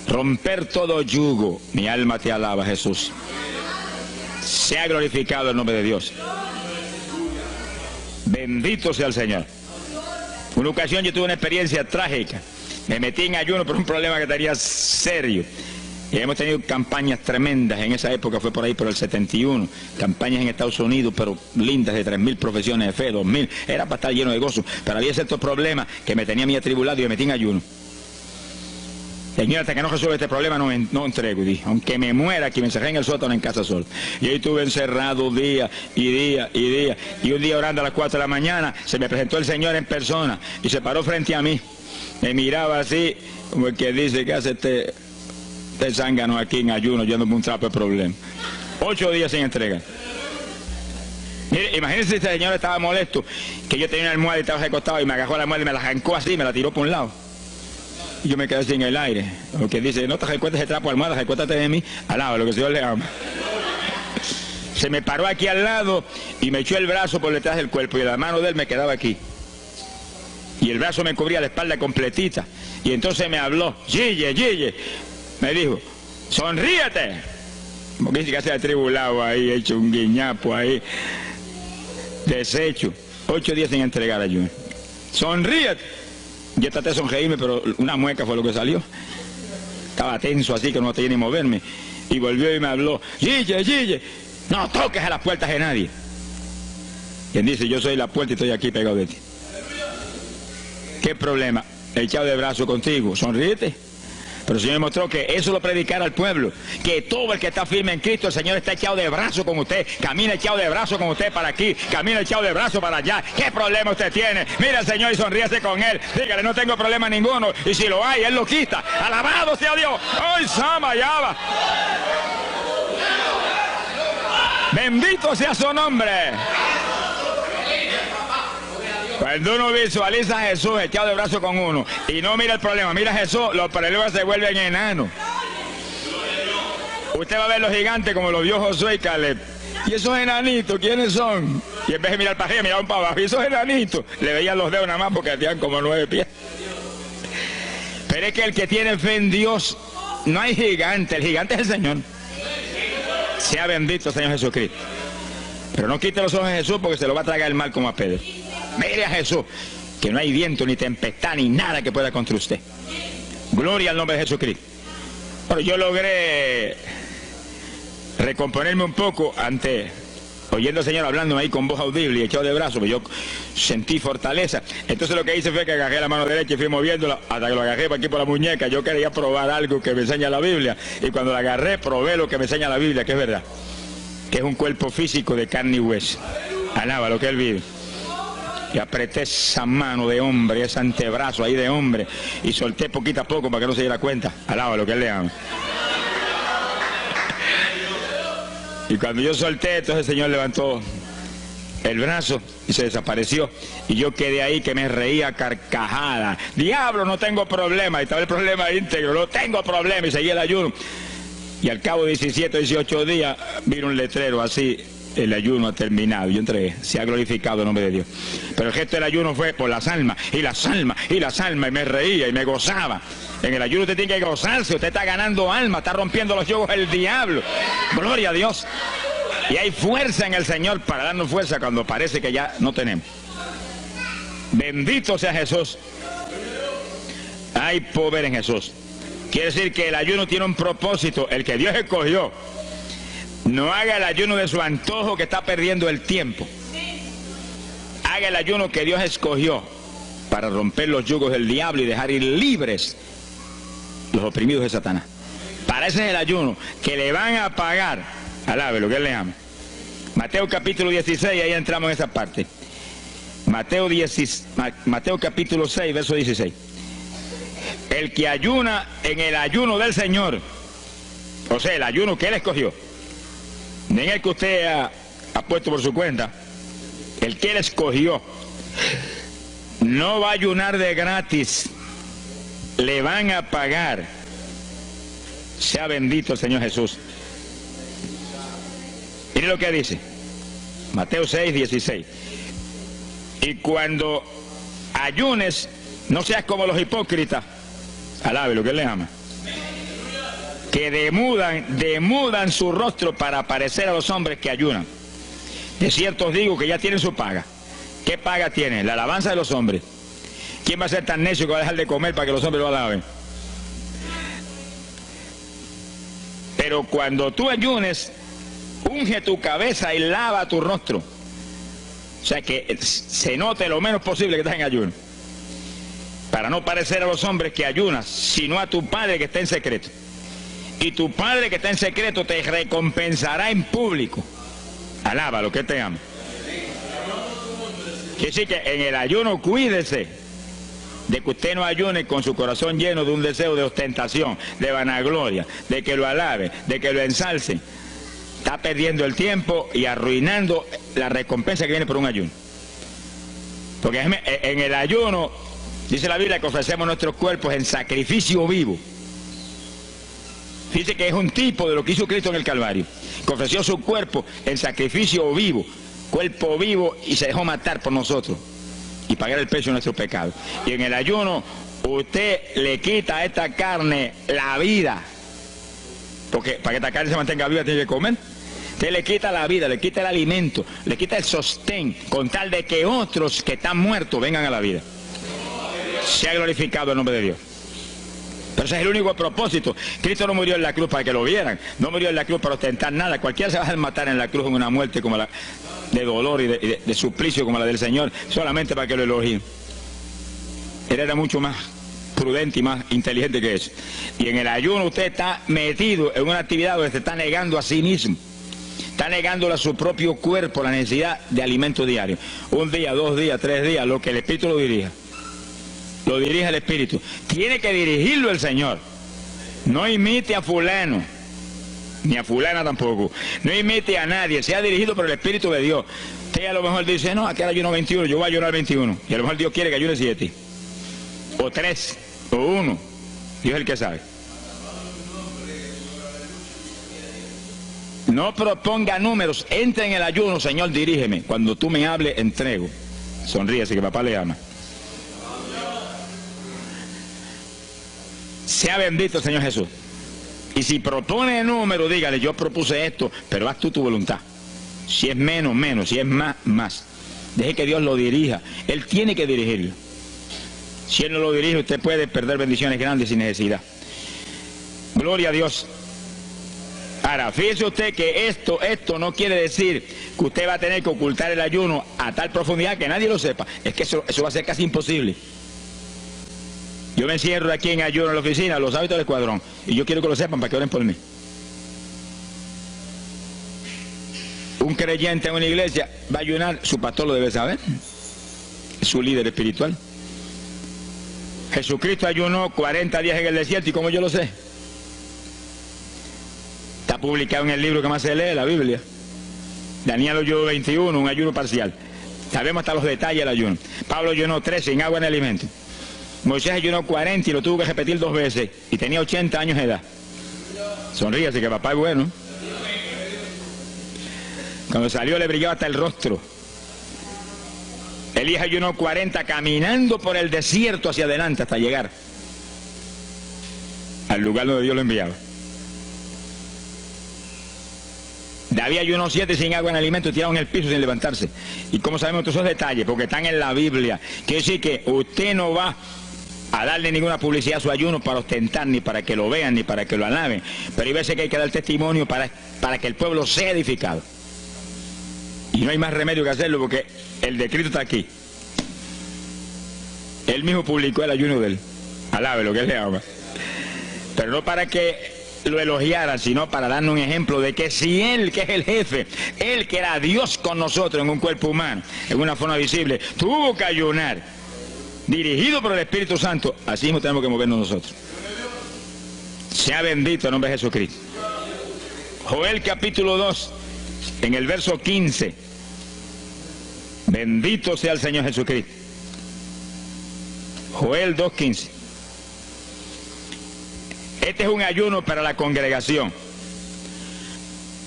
Romper todo yugo. Mi alma te alaba, Jesús. Sea glorificado el nombre de Dios. Bendito sea el Señor. Una ocasión yo tuve una experiencia trágica. Me metí en ayuno por un problema que tenía serio. Y hemos tenido campañas tremendas. En esa época fue por ahí por el 71. Campañas en Estados Unidos, pero lindas, de 3.000 profesiones de fe, 2.000. Era para estar lleno de gozo. Pero había ciertos problemas que me tenía a mí atribulado y me metí en ayuno. Señor, hasta que no resuelva este problema no entrego. Y dije, aunque me muera, que me encerré en el sótano en casa solo. Y ahí estuve encerrado día y día y día. Y un día orando a las 4 de la mañana, se me presentó el Señor en persona. Y se paró frente a mí. Me miraba así, como el que dice, ¿qué hace este zángano aquí en ayuno, yéndome un trapo de problema? 8 días sin entregar. Mire, imagínense si este señor estaba molesto, que yo tenía una almohada y estaba recostado y me agarró la almohada y me la arrancó así, me la tiró por un lado. Y yo me quedé sin el aire. Lo que dice, no te recuerdes ese trapo de almohada, recuérdate de mí, alaba lo que el Señor le ama. Se me paró aquí al lado y me echó el brazo por detrás del cuerpo y la mano de él me quedaba aquí. Y el brazo me cubría la espalda completita. Y entonces me habló, Gille, me dijo, sonríete. Como que dice que se ha atribulado ahí, hecho un guiñapo ahí, deshecho. 8 días sin entregar ayuno. Sonríete. Yo traté de sonreírme, pero una mueca fue lo que salió. Estaba tenso así que no tenía ni moverme. Y volvió y me habló, Gille, no toques a las puertas de nadie. Quien dice, yo soy la puerta y estoy aquí pegado de ti. ¿Qué problema? Echado de brazo contigo, sonríete. Pero el Señor mostró que eso lo predicara al pueblo, que todo el que está firme en Cristo, el Señor está echado de brazo con usted, camina echado de brazo con usted para aquí, camina echado de brazo para allá. ¿Qué problema usted tiene? Mira al Señor y sonríese con Él, dígale, no tengo problema ninguno, y si lo hay, Él lo quita. Alabado sea Dios. ¡Ay, Sama, ya va! Bendito sea su nombre. Cuando uno visualiza a Jesús echado de brazo con uno y no mira el problema, mira a Jesús, los problemas se vuelven enanos. Usted va a ver los gigantes como los vio Josué y Caleb. ¿Y esos enanitos quiénes son? Y en vez de mirar para arriba, miraban para abajo. ¿Y esos enanitos? Le veían los dedos nada más porque tenían como 9 pies. Pero es que el que tiene fe en Dios, no hay gigante, el gigante es el Señor. Sea bendito el Señor Jesucristo. Pero no quite los ojos de Jesús porque se lo va a tragar el mal como a Pedro. Mire a Jesús, que no hay viento, ni tempestad, ni nada que pueda contra usted. Gloria al nombre de Jesucristo. Bueno, yo logré recomponerme un poco oyendo al Señor hablando ahí con voz audible y echado de brazos, pues yo sentí fortaleza. Entonces lo que hice fue que agarré la mano derecha y fui moviéndola hasta que lo agarré por aquí por la muñeca. Yo quería probar algo que me enseña la Biblia, y cuando la agarré probé lo que me enseña la Biblia, que es verdad, que es un cuerpo físico de carne y hueso. Alaba lo que Él vive. Y apreté esa mano de hombre, ese antebrazo ahí de hombre, y solté poquito a poco para que no se diera cuenta. Alaba lo que Él le ama. Y cuando yo solté, entonces el Señor levantó el brazo y se desapareció. Y yo quedé ahí que me reía carcajada. Diablo, no tengo problema. Y estaba el problema íntegro, no tengo problema. Y seguí el ayuno. Y al cabo de 17 o 18 días vino un letrero así: el ayuno ha terminado. Yo entregué, se ha glorificado el nombre de Dios. Pero el gesto del ayuno fue por las almas, y las almas, y las almas, y me reía y me gozaba. En el ayuno usted tiene que gozarse, usted está ganando alma, está rompiendo los yugos del diablo. Gloria a Dios. Y hay fuerza en el Señor para darnos fuerza cuando parece que ya no tenemos. Bendito sea Jesús. Hay poder en Jesús. Quiere decir que el ayuno tiene un propósito, el que Dios escogió. No haga el ayuno de su antojo, que está perdiendo el tiempo. Haga el ayuno que Dios escogió para romper los yugos del diablo y dejar ir libres los oprimidos de Satanás. Para ese es el ayuno que le van a pagar. Alabe lo que Él le ama. Mateo capítulo 16, ahí entramos en esa parte. Mateo capítulo 6, verso 16. El que ayuna en el ayuno del Señor, o sea, el ayuno que Él escogió, no en el que usted ha puesto por su cuenta, el que Él escogió, no va a ayunar de gratis, le van a pagar. Sea bendito el Señor Jesús. Mire lo que dice Mateo 6, 16. Y cuando ayunes, no seas como los hipócritas. Alabe lo que Él le ama, que demudan su rostro para parecer a los hombres que ayunan. De cierto os digo que ya tienen su paga. ¿Qué paga tienen? La alabanza de los hombres. ¿Quién va a ser tan necio que va a dejar de comer para que los hombres lo alaben? Pero cuando tú ayunes, unge tu cabeza y lava tu rostro. O sea, que se note lo menos posible que estás en ayuno, para no parecer a los hombres que ayunas, sino a tu Padre que está en secreto. Y tu Padre que está en secreto te recompensará en público. Alaba lo que te ama. Quiere decir que en el ayuno cuídese de que usted no ayune con su corazón lleno de un deseo de ostentación, de vanagloria, de que lo alabe, de que lo ensalce. Está perdiendo el tiempo y arruinando la recompensa que viene por un ayuno. Porque en el ayuno, dice la Biblia, que ofrecemos nuestros cuerpos en sacrificio vivo. Fíjese que es un tipo de lo que hizo Cristo en el Calvario, que ofreció su cuerpo en sacrificio vivo, cuerpo vivo, y se dejó matar por nosotros y pagar el precio de nuestro pecado. Y en el ayuno usted le quita a esta carne la vida, porque para que esta carne se mantenga viva tiene que comer. Usted le quita la vida, le quita el alimento, le quita el sostén, con tal de que otros que están muertos vengan a la vida. Se ha glorificado el nombre de Dios. Pero ese es el único propósito. Cristo no murió en la cruz para que lo vieran, no murió en la cruz para ostentar nada. Cualquiera se va a matar en la cruz en una muerte como la de dolor y de suplicio como la del Señor, solamente para que lo elogien. Él era mucho más prudente y más inteligente que eso. Y en el ayuno usted está metido en una actividad donde se está negando a sí mismo. Está negándole a su propio cuerpo la necesidad de alimento diario. Un día, 2 días, 3 días, lo que el Espíritu lo dirija. Lo dirige el Espíritu. Tiene que dirigirlo el Señor. No imite a fulano, ni a fulana tampoco. No imite a nadie, sea dirigido por el Espíritu de Dios. Usted a lo mejor dice, no, aquí ayuno 21, yo voy a ayunar 21. Y a lo mejor Dios quiere que ayune 7. O 3, o 1. Dios es el que sabe. No proponga números, entre en el ayuno, Señor, dirígeme. Cuando tú me hables, entrego. Sonríese que papá le ama. Sea bendito el Señor Jesús. Y si propone número, dígale, yo propuse esto, pero haz tú tu voluntad. Si es menos, menos, si es más, más. Deje que Dios lo dirija. Él tiene que dirigirlo. Si Él no lo dirige, usted puede perder bendiciones grandes sin necesidad. Gloria a Dios. Ahora, fíjese usted que esto no quiere decir que usted va a tener que ocultar el ayuno a tal profundidad que nadie lo sepa. Es que eso va a ser casi imposible. Yo me encierro aquí en ayuno en la oficina, los hábitos del escuadrón, y yo quiero que lo sepan para que oren por mí. Un creyente en una iglesia va a ayunar, su pastor lo debe saber, es su líder espiritual. Jesucristo ayunó 40 días en el desierto, ¿y cómo yo lo sé? Está publicado en el libro que más se lee, la Biblia. Daniel ayunó 21, un ayuno parcial. Sabemos hasta los detalles del ayuno. Pablo ayunó 13 sin agua ni alimento. Moisés ayunó 40 y lo tuvo que repetir 2 veces. Y tenía 80 años de edad. Sonríase que papá es bueno. Cuando salió le brillaba hasta el rostro. Elías ayunó 40 caminando por el desierto hacia adelante hasta llegar al lugar donde Dios lo enviaba. David ayunó 7 sin agua en alimento, tirado en el piso sin levantarse. ¿Y cómo sabemos todos esos detalles? Porque están en la Biblia. Quiere decir que usted no va a darle ninguna publicidad a su ayuno para ostentar, ni para que lo vean, ni para que lo alaben. Pero hay veces que hay que dar testimonio para que el pueblo sea edificado. Y no hay más remedio que hacerlo porque el decreto está aquí. Él mismo publicó el ayuno de él. Alabe lo que él le ama. Pero no para que lo elogiaran, sino para darnos un ejemplo de que si Él, que es el jefe, Él que era Dios con nosotros en un cuerpo humano, en una forma visible, tuvo que ayunar, dirigido por el Espíritu Santo, así mismo tenemos que movernos nosotros. Sea bendito el nombre de Jesucristo. Joel capítulo 2, en el verso 15. Bendito sea el Señor Jesucristo. Joel 2:15. Este es un ayuno para la congregación.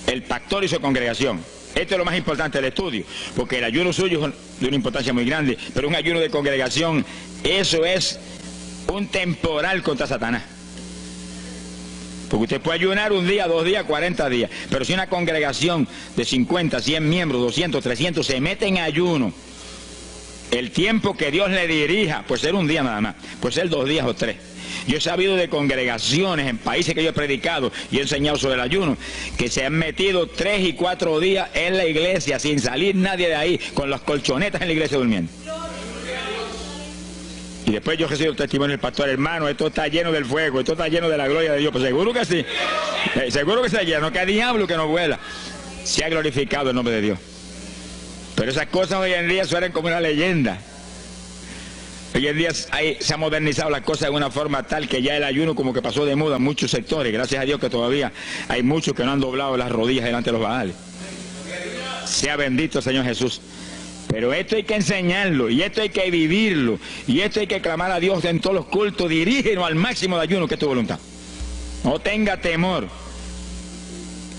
El pastor y su congregación. Esto es lo más importante del estudio, porque el ayuno suyo es de una importancia muy grande, pero un ayuno de congregación, eso es un temporal contra Satanás. Porque usted puede ayunar 1 día, 2 días, 40 días, pero si una congregación de 50, 100 miembros, 200, 300 se mete en ayuno, el tiempo que Dios le dirija, puede ser 1 día nada más, puede ser 2 días o 3. Yo he sabido de congregaciones en países que yo he predicado y he enseñado sobre el ayuno, que se han metido 3 y 4 días en la iglesia sin salir nadie de ahí, con las colchonetas en la iglesia durmiendo. Y después yo recibo el testimonio del pastor, hermano, esto está lleno del fuego, esto está lleno de la gloria de Dios. Pues seguro que sí, seguro que está lleno, que hay diablo que no vuela. Se ha glorificado el nombre de Dios. Pero esas cosas hoy en día suenan como una leyenda. Hoy en día se ha modernizado las cosas de una forma tal que ya el ayuno como que pasó de moda en muchos sectores. Gracias a Dios que todavía hay muchos que no han doblado las rodillas delante de los Baales. Sea bendito el Señor Jesús. Pero esto hay que enseñarlo, y esto hay que vivirlo, y esto hay que clamar a Dios en todos los cultos. Dirígenos al máximo de ayuno, que es tu voluntad. No tenga temor,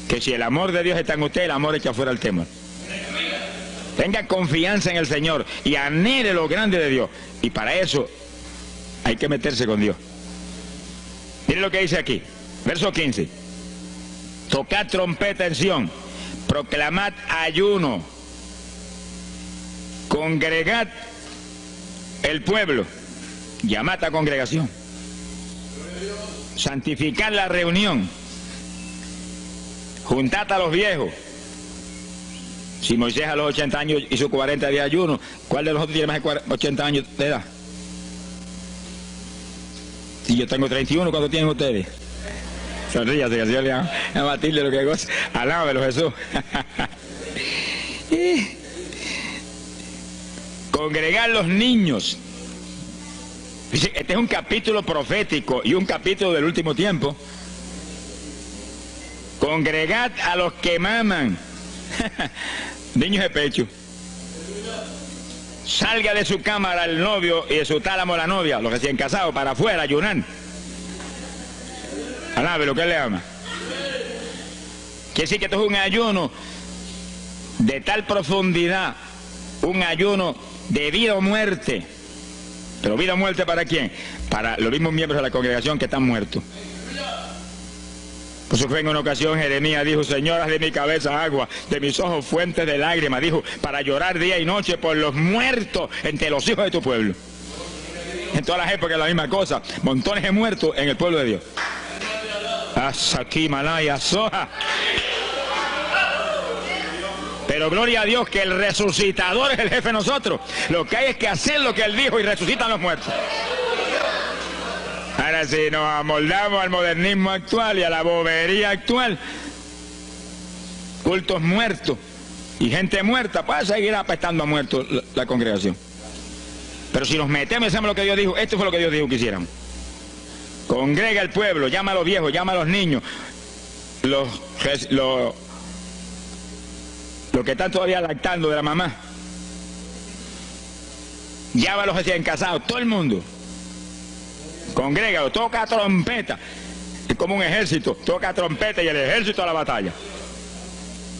que si el amor de Dios está en usted, el amor echa fuera el temor. Tenga confianza en el Señor y anhele lo grande de Dios. Y para eso hay que meterse con Dios. Mire lo que dice aquí, verso 15. Tocad trompeta en Sión, proclamad ayuno, congregad el pueblo, llamad a congregación, santificad la reunión, juntad a los viejos. Si Moisés a los 80 años hizo 40 días de ayuno, ¿cuál de nosotros tiene más de 80 años de edad? Si yo tengo 31, ¿cuánto tienen ustedes? Sonríase, que el Señor le a Matilde lo que goza. Alábelo, Jesús. Congregar los niños. Dice, este es un capítulo profético y un capítulo del último tiempo. Congregad a los que maman. Niños de pecho. Salga de su cámara el novio y de su tálamo la novia, los recién casados, para afuera, ayunar. Alabe lo que él le ama. Quiere decir que esto es un ayuno de tal profundidad, un ayuno de vida o muerte. Pero vida o muerte ¿para quién? Para los mismos miembros de la congregación que están muertos. Por eso fue en una ocasión Jeremías dijo, Señor, haz de mi cabeza agua, de mis ojos fuentes de lágrimas, dijo, para llorar día y noche por los muertos entre los hijos de tu pueblo. En todas las épocas la misma cosa, montones de muertos en el pueblo de Dios. Asaki Malaya Soja. Pero gloria a Dios que el resucitador es el jefe de nosotros. Lo que hay es que hacer lo que él dijo y resucitan los muertos. Ahora si nos amoldamos al modernismo actual y a la bobería actual, cultos muertos y gente muerta, pues seguir apestando a muertos la congregación. Pero si nos metemos y hacemos lo que Dios dijo, esto fue lo que Dios dijo que hiciéramos. Congrega al pueblo, llama a los viejos, llama a los niños, los que están todavía lactando de la mamá, llama a los recién casados, todo el mundo. Congrégalo, toca trompeta. Es como un ejército, toca trompeta y el ejército a la batalla.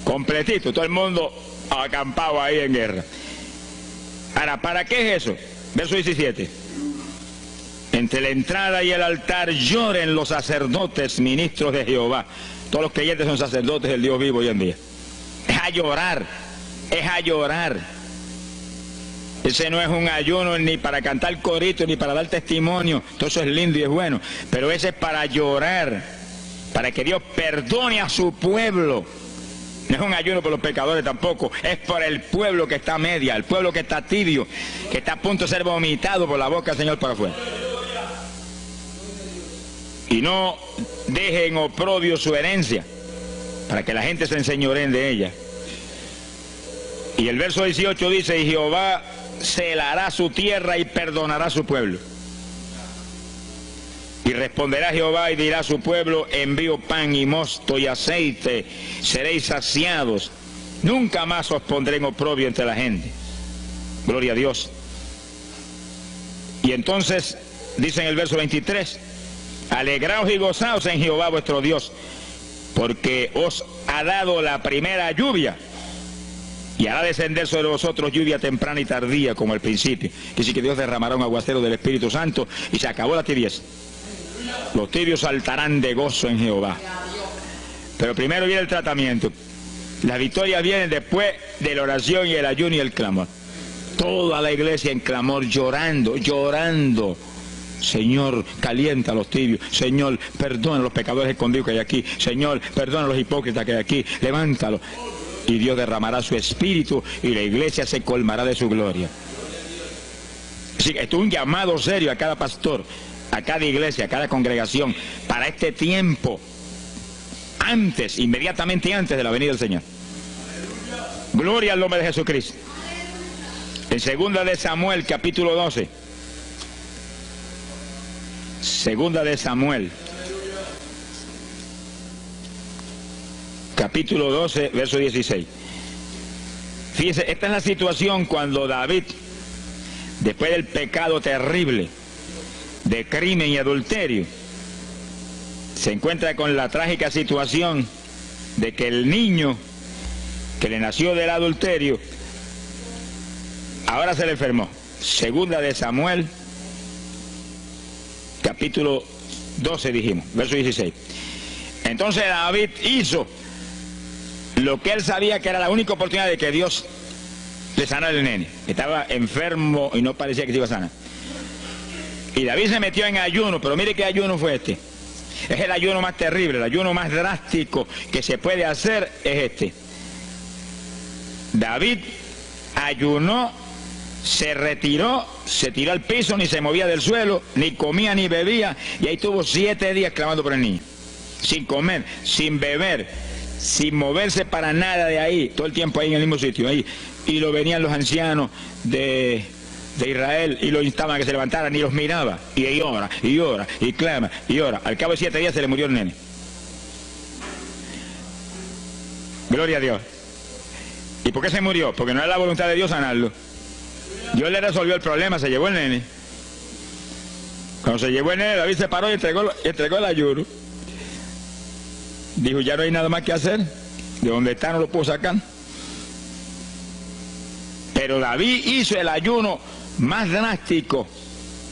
Completito, todo el mundo acampado ahí en guerra. Ahora, ¿para qué es eso? Verso 17. Entre la entrada y el altar lloren los sacerdotes, ministros de Jehová. Todos los creyentes son sacerdotes del Dios vivo hoy en día. Es a llorar, es a llorar. Ese no es un ayuno ni para cantar corito, ni para dar testimonio. Todo eso es lindo y es bueno. Pero ese es para llorar, para que Dios perdone a su pueblo. No es un ayuno por los pecadores tampoco. Es por el pueblo que está a media, el pueblo que está tibio, que está a punto de ser vomitado por la boca del Señor para afuera. Y no dejen oprobio su herencia, para que la gente se enseñoreen de ella. Y el verso 18 dice, y Jehová celará su tierra y perdonará a su pueblo. Y responderá Jehová y dirá a su pueblo, envío pan y mosto y aceite, seréis saciados. Nunca más os pondré en oprobio entre la gente. Gloria a Dios. Y entonces, dice en el verso 23, alegraos y gozaos en Jehová vuestro Dios, porque os ha dado la primera lluvia, y hará descender sobre vosotros lluvia temprana y tardía como al principio. Quiere decir que Dios derramará un aguacero del Espíritu Santo y se acabó la tibieza. Los tibios saltarán de gozo en Jehová. Pero primero viene el tratamiento. Las victorias vienen después de la oración y el ayuno y el clamor. Toda la iglesia en clamor, llorando, llorando. Señor, calienta a los tibios. Señor, perdona a los pecadores escondidos que hay aquí. Señor, perdona a los hipócritas que hay aquí. Levántalos. Y Dios derramará su espíritu y la iglesia se colmará de su gloria. Así que esto es un llamado serio a cada pastor, a cada iglesia, a cada congregación, para este tiempo, antes, inmediatamente antes de la venida del Señor. Gloria al nombre de Jesucristo. En 2 de Samuel, capítulo 12. 2 de Samuel, capítulo 12, verso 16. Fíjese, esta es la situación cuando David, después del pecado terrible de crimen y adulterio, se encuentra con la trágica situación de que el niño que le nació del adulterio ahora se le enfermó. 2 de Samuel, capítulo 12 dijimos, verso 16. Entonces David hizo lo que él sabía que era la única oportunidad de que Dios le sanara al nene. Estaba enfermo y no parecía que se iba a sanar. Y David se metió en ayuno, pero mire qué ayuno fue este. Es el ayuno más terrible, el ayuno más drástico que se puede hacer es este. David ayunó se retiró, se tiró al piso, ni se movía del suelo, ni comía ni bebía, y ahí tuvo 7 días clamando por el niño, sin comer, sin beber, sin moverse para nada de ahí, todo el tiempo ahí en el mismo sitio, ahí. Y lo venían los ancianos de Israel y lo instaban a que se levantara, ni los miraba, y ora, y ora, y clama, y ora. Al cabo de 7 días se le murió el nene. Gloria a Dios. ¿Y por qué se murió? Porque no era la voluntad de Dios sanarlo. Dios le resolvió el problema, se llevó el nene. Cuando se llevó el nene, David se paró y entregó el ayuno. Dijo, ya no hay nada más que hacer. De donde está no lo puedo sacar. Pero David hizo el ayuno más drástico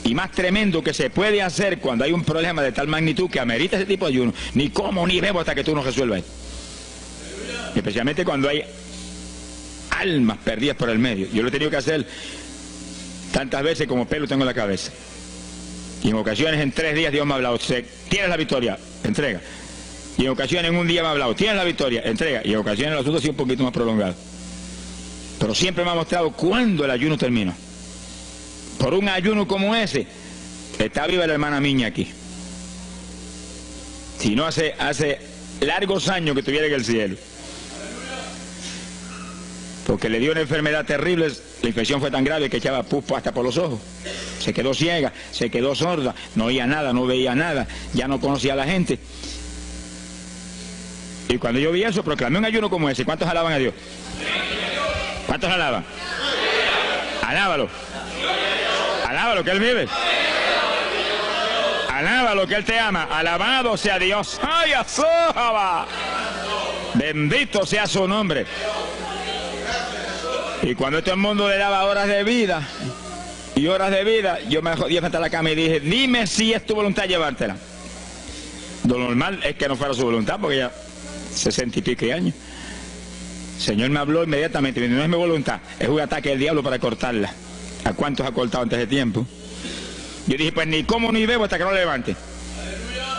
y más tremendo que se puede hacer cuando hay un problema de tal magnitud que amerita ese tipo de ayuno. Ni como ni bebo hasta que tú no resuelvas. Especialmente cuando hay almas perdidas por el medio. Yo lo he tenido que hacer tantas veces como pelo tengo en la cabeza. Y en ocasiones en 3 días Dios me ha hablado, tienes la victoria, entrega. Y en ocasiones en un día me ha hablado, tienes la victoria, entrega. Y en ocasiones el asunto ha sido un poquito más prolongado. Pero siempre me ha mostrado cuándo el ayuno terminó. Por un ayuno como ese, está viva la hermana Miña aquí. Si no hace largos años que estuviera en el cielo. Porque le dio una enfermedad terrible, la infección fue tan grave que echaba pus hasta por los ojos. Se quedó ciega, se quedó sorda, no oía nada, no veía nada, ya no conocía a la gente. Y cuando yo vi eso, proclamé un ayuno como ese. ¿Cuántos alaban a Dios? ¿Cuántos alaban? Alábalo. Alábalo, que Él vive. Alábalo, que Él te ama. Alabado sea Dios. ¡Ay, azójaba! Bendito sea su nombre. Y cuando todo el mundo le daba horas de vida y horas de vida, yo me jodí frente a la cama y dije, dime si es tu voluntad llevártela. Lo normal es que no fuera su voluntad, porque ya 60 y pico años. El Señor me habló inmediatamente, me dijo, no es mi voluntad, es un ataque del diablo para cortarla. ¿A cuántos ha cortado antes de tiempo? Yo dije, pues ni como ni bebo hasta que no la levante.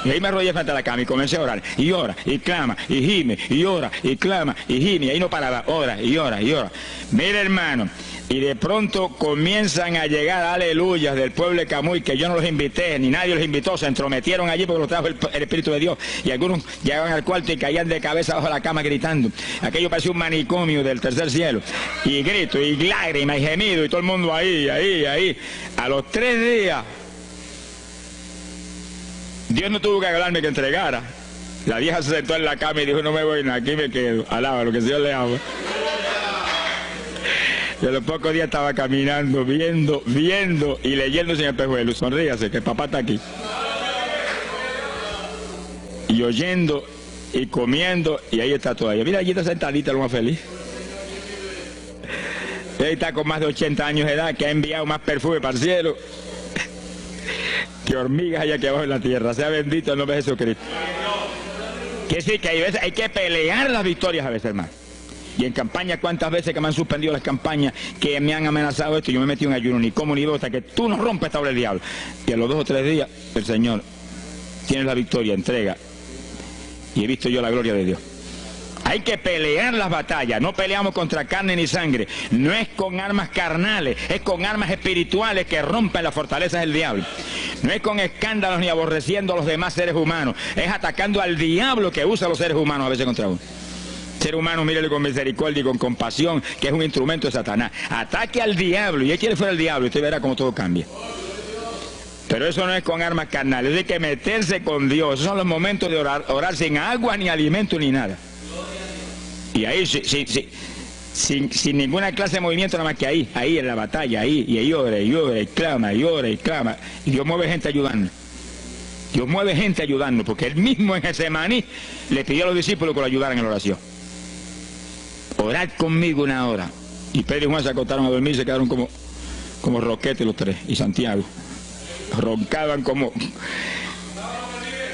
Y ahí me arrodillé frente a la cama y comencé a orar. Y ora, y clama, y gime, y ora, y clama, y gime. Y ahí no paraba, ora, y ora, y ora. Mira, hermano, y de pronto comienzan a llegar aleluyas del pueblo de Camuy, que yo no los invité, ni nadie los invitó, se entrometieron allí porque los trajo el Espíritu de Dios. Y algunos llegaban al cuarto y caían de cabeza bajo la cama gritando. Aquello parecía un manicomio del tercer cielo. Y grito, y lágrimas, y gemido, y todo el mundo ahí. A los 3 días... Dios no tuvo que hablarme que entregara. La vieja se sentó en la cama y dijo, no me voy, aquí me quedo. Alaba lo que el Señor le ama. Y a los pocos días estaba caminando, viendo y leyéndose en el espejuelo. Sonríase, que el papá está aquí. Y oyendo y comiendo, y ahí está todavía. Mira, allí está sentadita, lo más feliz. Ella está con más de 80 años de edad, que ha enviado más perfume para el cielo que hormigas hay aquí abajo en la tierra. Sea bendito el nombre de Jesucristo. Quiere decir que hay que pelear las victorias a veces, hermano. Y en campaña, ¿cuántas veces que me han suspendido las campañas, que me han amenazado esto? Yo me metí en ayuno, ni como ni bebo, hasta que tú no rompes esta obra del diablo. Y a los 2 o 3 días, el Señor tiene la victoria, entrega. Y he visto yo la gloria de Dios. Hay que pelear las batallas, no peleamos contra carne ni sangre, no es con armas carnales, es con armas espirituales que rompen las fortalezas del diablo. No es con escándalos ni aborreciendo a los demás seres humanos, es atacando al diablo que usa a los seres humanos a veces contra uno. Ser humano, mírele con misericordia y con compasión, que es un instrumento de Satanás. Ataque al diablo y échale fuera al diablo y usted verá cómo todo cambia. Pero eso no es con armas carnales, hay que meterse con Dios. Esos son los momentos de orar sin agua, ni alimento, ni nada. Y ahí, sin ninguna clase de movimiento, nada más que ahí en la batalla, y ahí ora, y clama, y clama. Y Dios mueve gente ayudando. Dios mueve gente ayudando, porque Él mismo en Getsemaní le pidió a los discípulos que lo ayudaran en la oración. Orad conmigo 1 hora. Y Pedro y Juan se acostaron a dormir y se quedaron como roquetes los 3. Y Santiago. Roncaban como...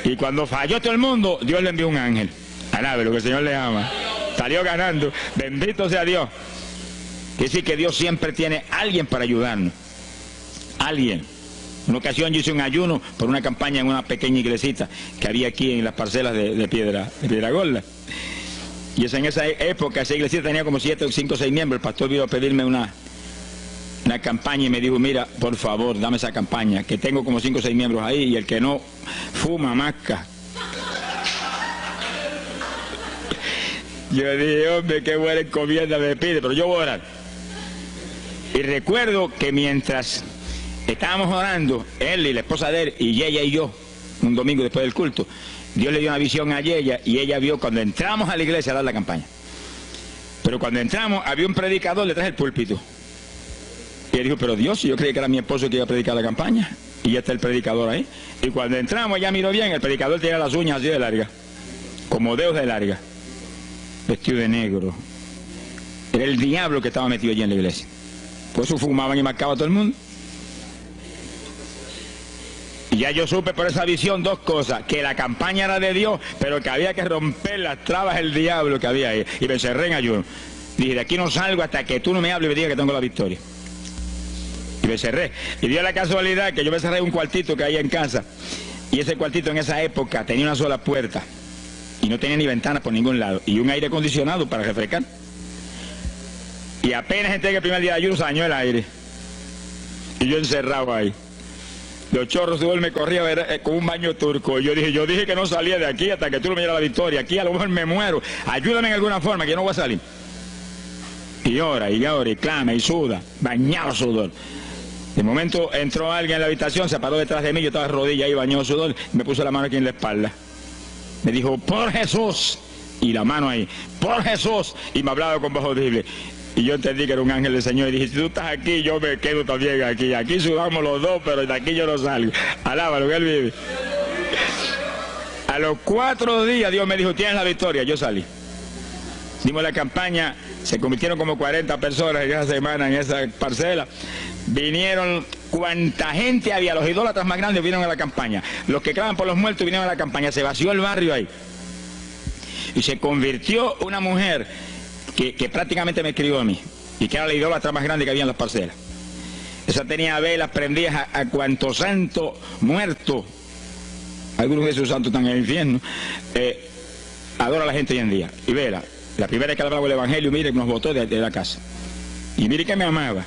Y cuando falló todo el mundo, Dios le envió un ángel. Alabe lo que el Señor le ama. Salió ganando. Bendito sea Dios. Quiere decir que Dios siempre tiene alguien para ayudarnos. Alguien. En una ocasión yo hice un ayuno por una campaña en una pequeña iglesita que había aquí en las parcelas de Piedra Gorda. Y en esa época esa iglesita tenía como 7, 5 o 6 miembros. El pastor vino a pedirme una campaña y me dijo, mira, por favor, dame esa campaña, que tengo como 5 o 6 miembros ahí y el que no fuma, masca. Yo dije, hombre, qué buena encomienda me pide, pero yo voy a orar. Y recuerdo que mientras estábamos orando, él y la esposa de él, y ella y yo, un domingo después del culto, Dios le dio una visión a ella y ella vio cuando entramos a la iglesia a dar la campaña. Pero cuando entramos había un predicador detrás del púlpito. Y él dijo, pero Dios, yo creí que era mi esposo que iba a predicar la campaña. Y ya está el predicador ahí. Y cuando entramos, ella miró bien, el predicador tenía las uñas así de larga, como dedos de larga, vestido de negro. Era el diablo que estaba metido allí en la iglesia. Por eso fumaban y marcaban a todo el mundo. Y ya yo supe por esa visión 2 cosas, que la campaña era de Dios, pero que había que romper las trabas del diablo que había ahí. Y me encerré en ayuno. Dije, de aquí no salgo hasta que tú no me hables y me digas que tengo la victoria. Y me cerré. Y dio la casualidad que yo me cerré en un cuartito que hay en casa. Y ese cuartito en esa época tenía una sola puerta. Y no tenía ni ventanas por ningún lado. Y un aire acondicionado para refrescar. Y apenas entré en el primer día de ayuno, se dañó el aire. Y yo encerrado ahí. Los chorros de me corría con un baño turco. Y yo dije que no salía de aquí hasta que tú no me dieras la victoria. Aquí a lo mejor me muero. Ayúdame en alguna forma, que yo no voy a salir. Y ora, y clama, y suda. Bañado sudor. De momento entró alguien en la habitación, se paró detrás de mí, yo estaba de rodillas ahí, bañado sudor, me puso la mano aquí en la espalda. Me dijo, por Jesús. Y la mano ahí, por Jesús. Y me hablaba con voz audible. Y yo entendí que era un ángel del Señor y dije, si tú estás aquí, yo me quedo también aquí. Aquí sudamos los dos, pero de aquí yo no salgo. Alábalo, que él vive. A los 4 días Dios me dijo, tienes la victoria. Yo salí. Dimos la campaña, se convirtieron como 40 personas en esa semana en esa parcela. Vinieron cuanta gente había, los idólatras más grandes vinieron a la campaña. Los que claman por los muertos vinieron a la campaña. Se vació el barrio ahí. Y se convirtió una mujer que prácticamente me escribió a mí, y que era la idólatra más grande que había en las parcelas. Esa tenía velas prendidas a cuantos santos muertos, algunos de esos santos están en el infierno, adora a la gente hoy en día. Y vela, la primera vez que hablaba el evangelio, mire, nos botó de la casa. Y mire que me amaba.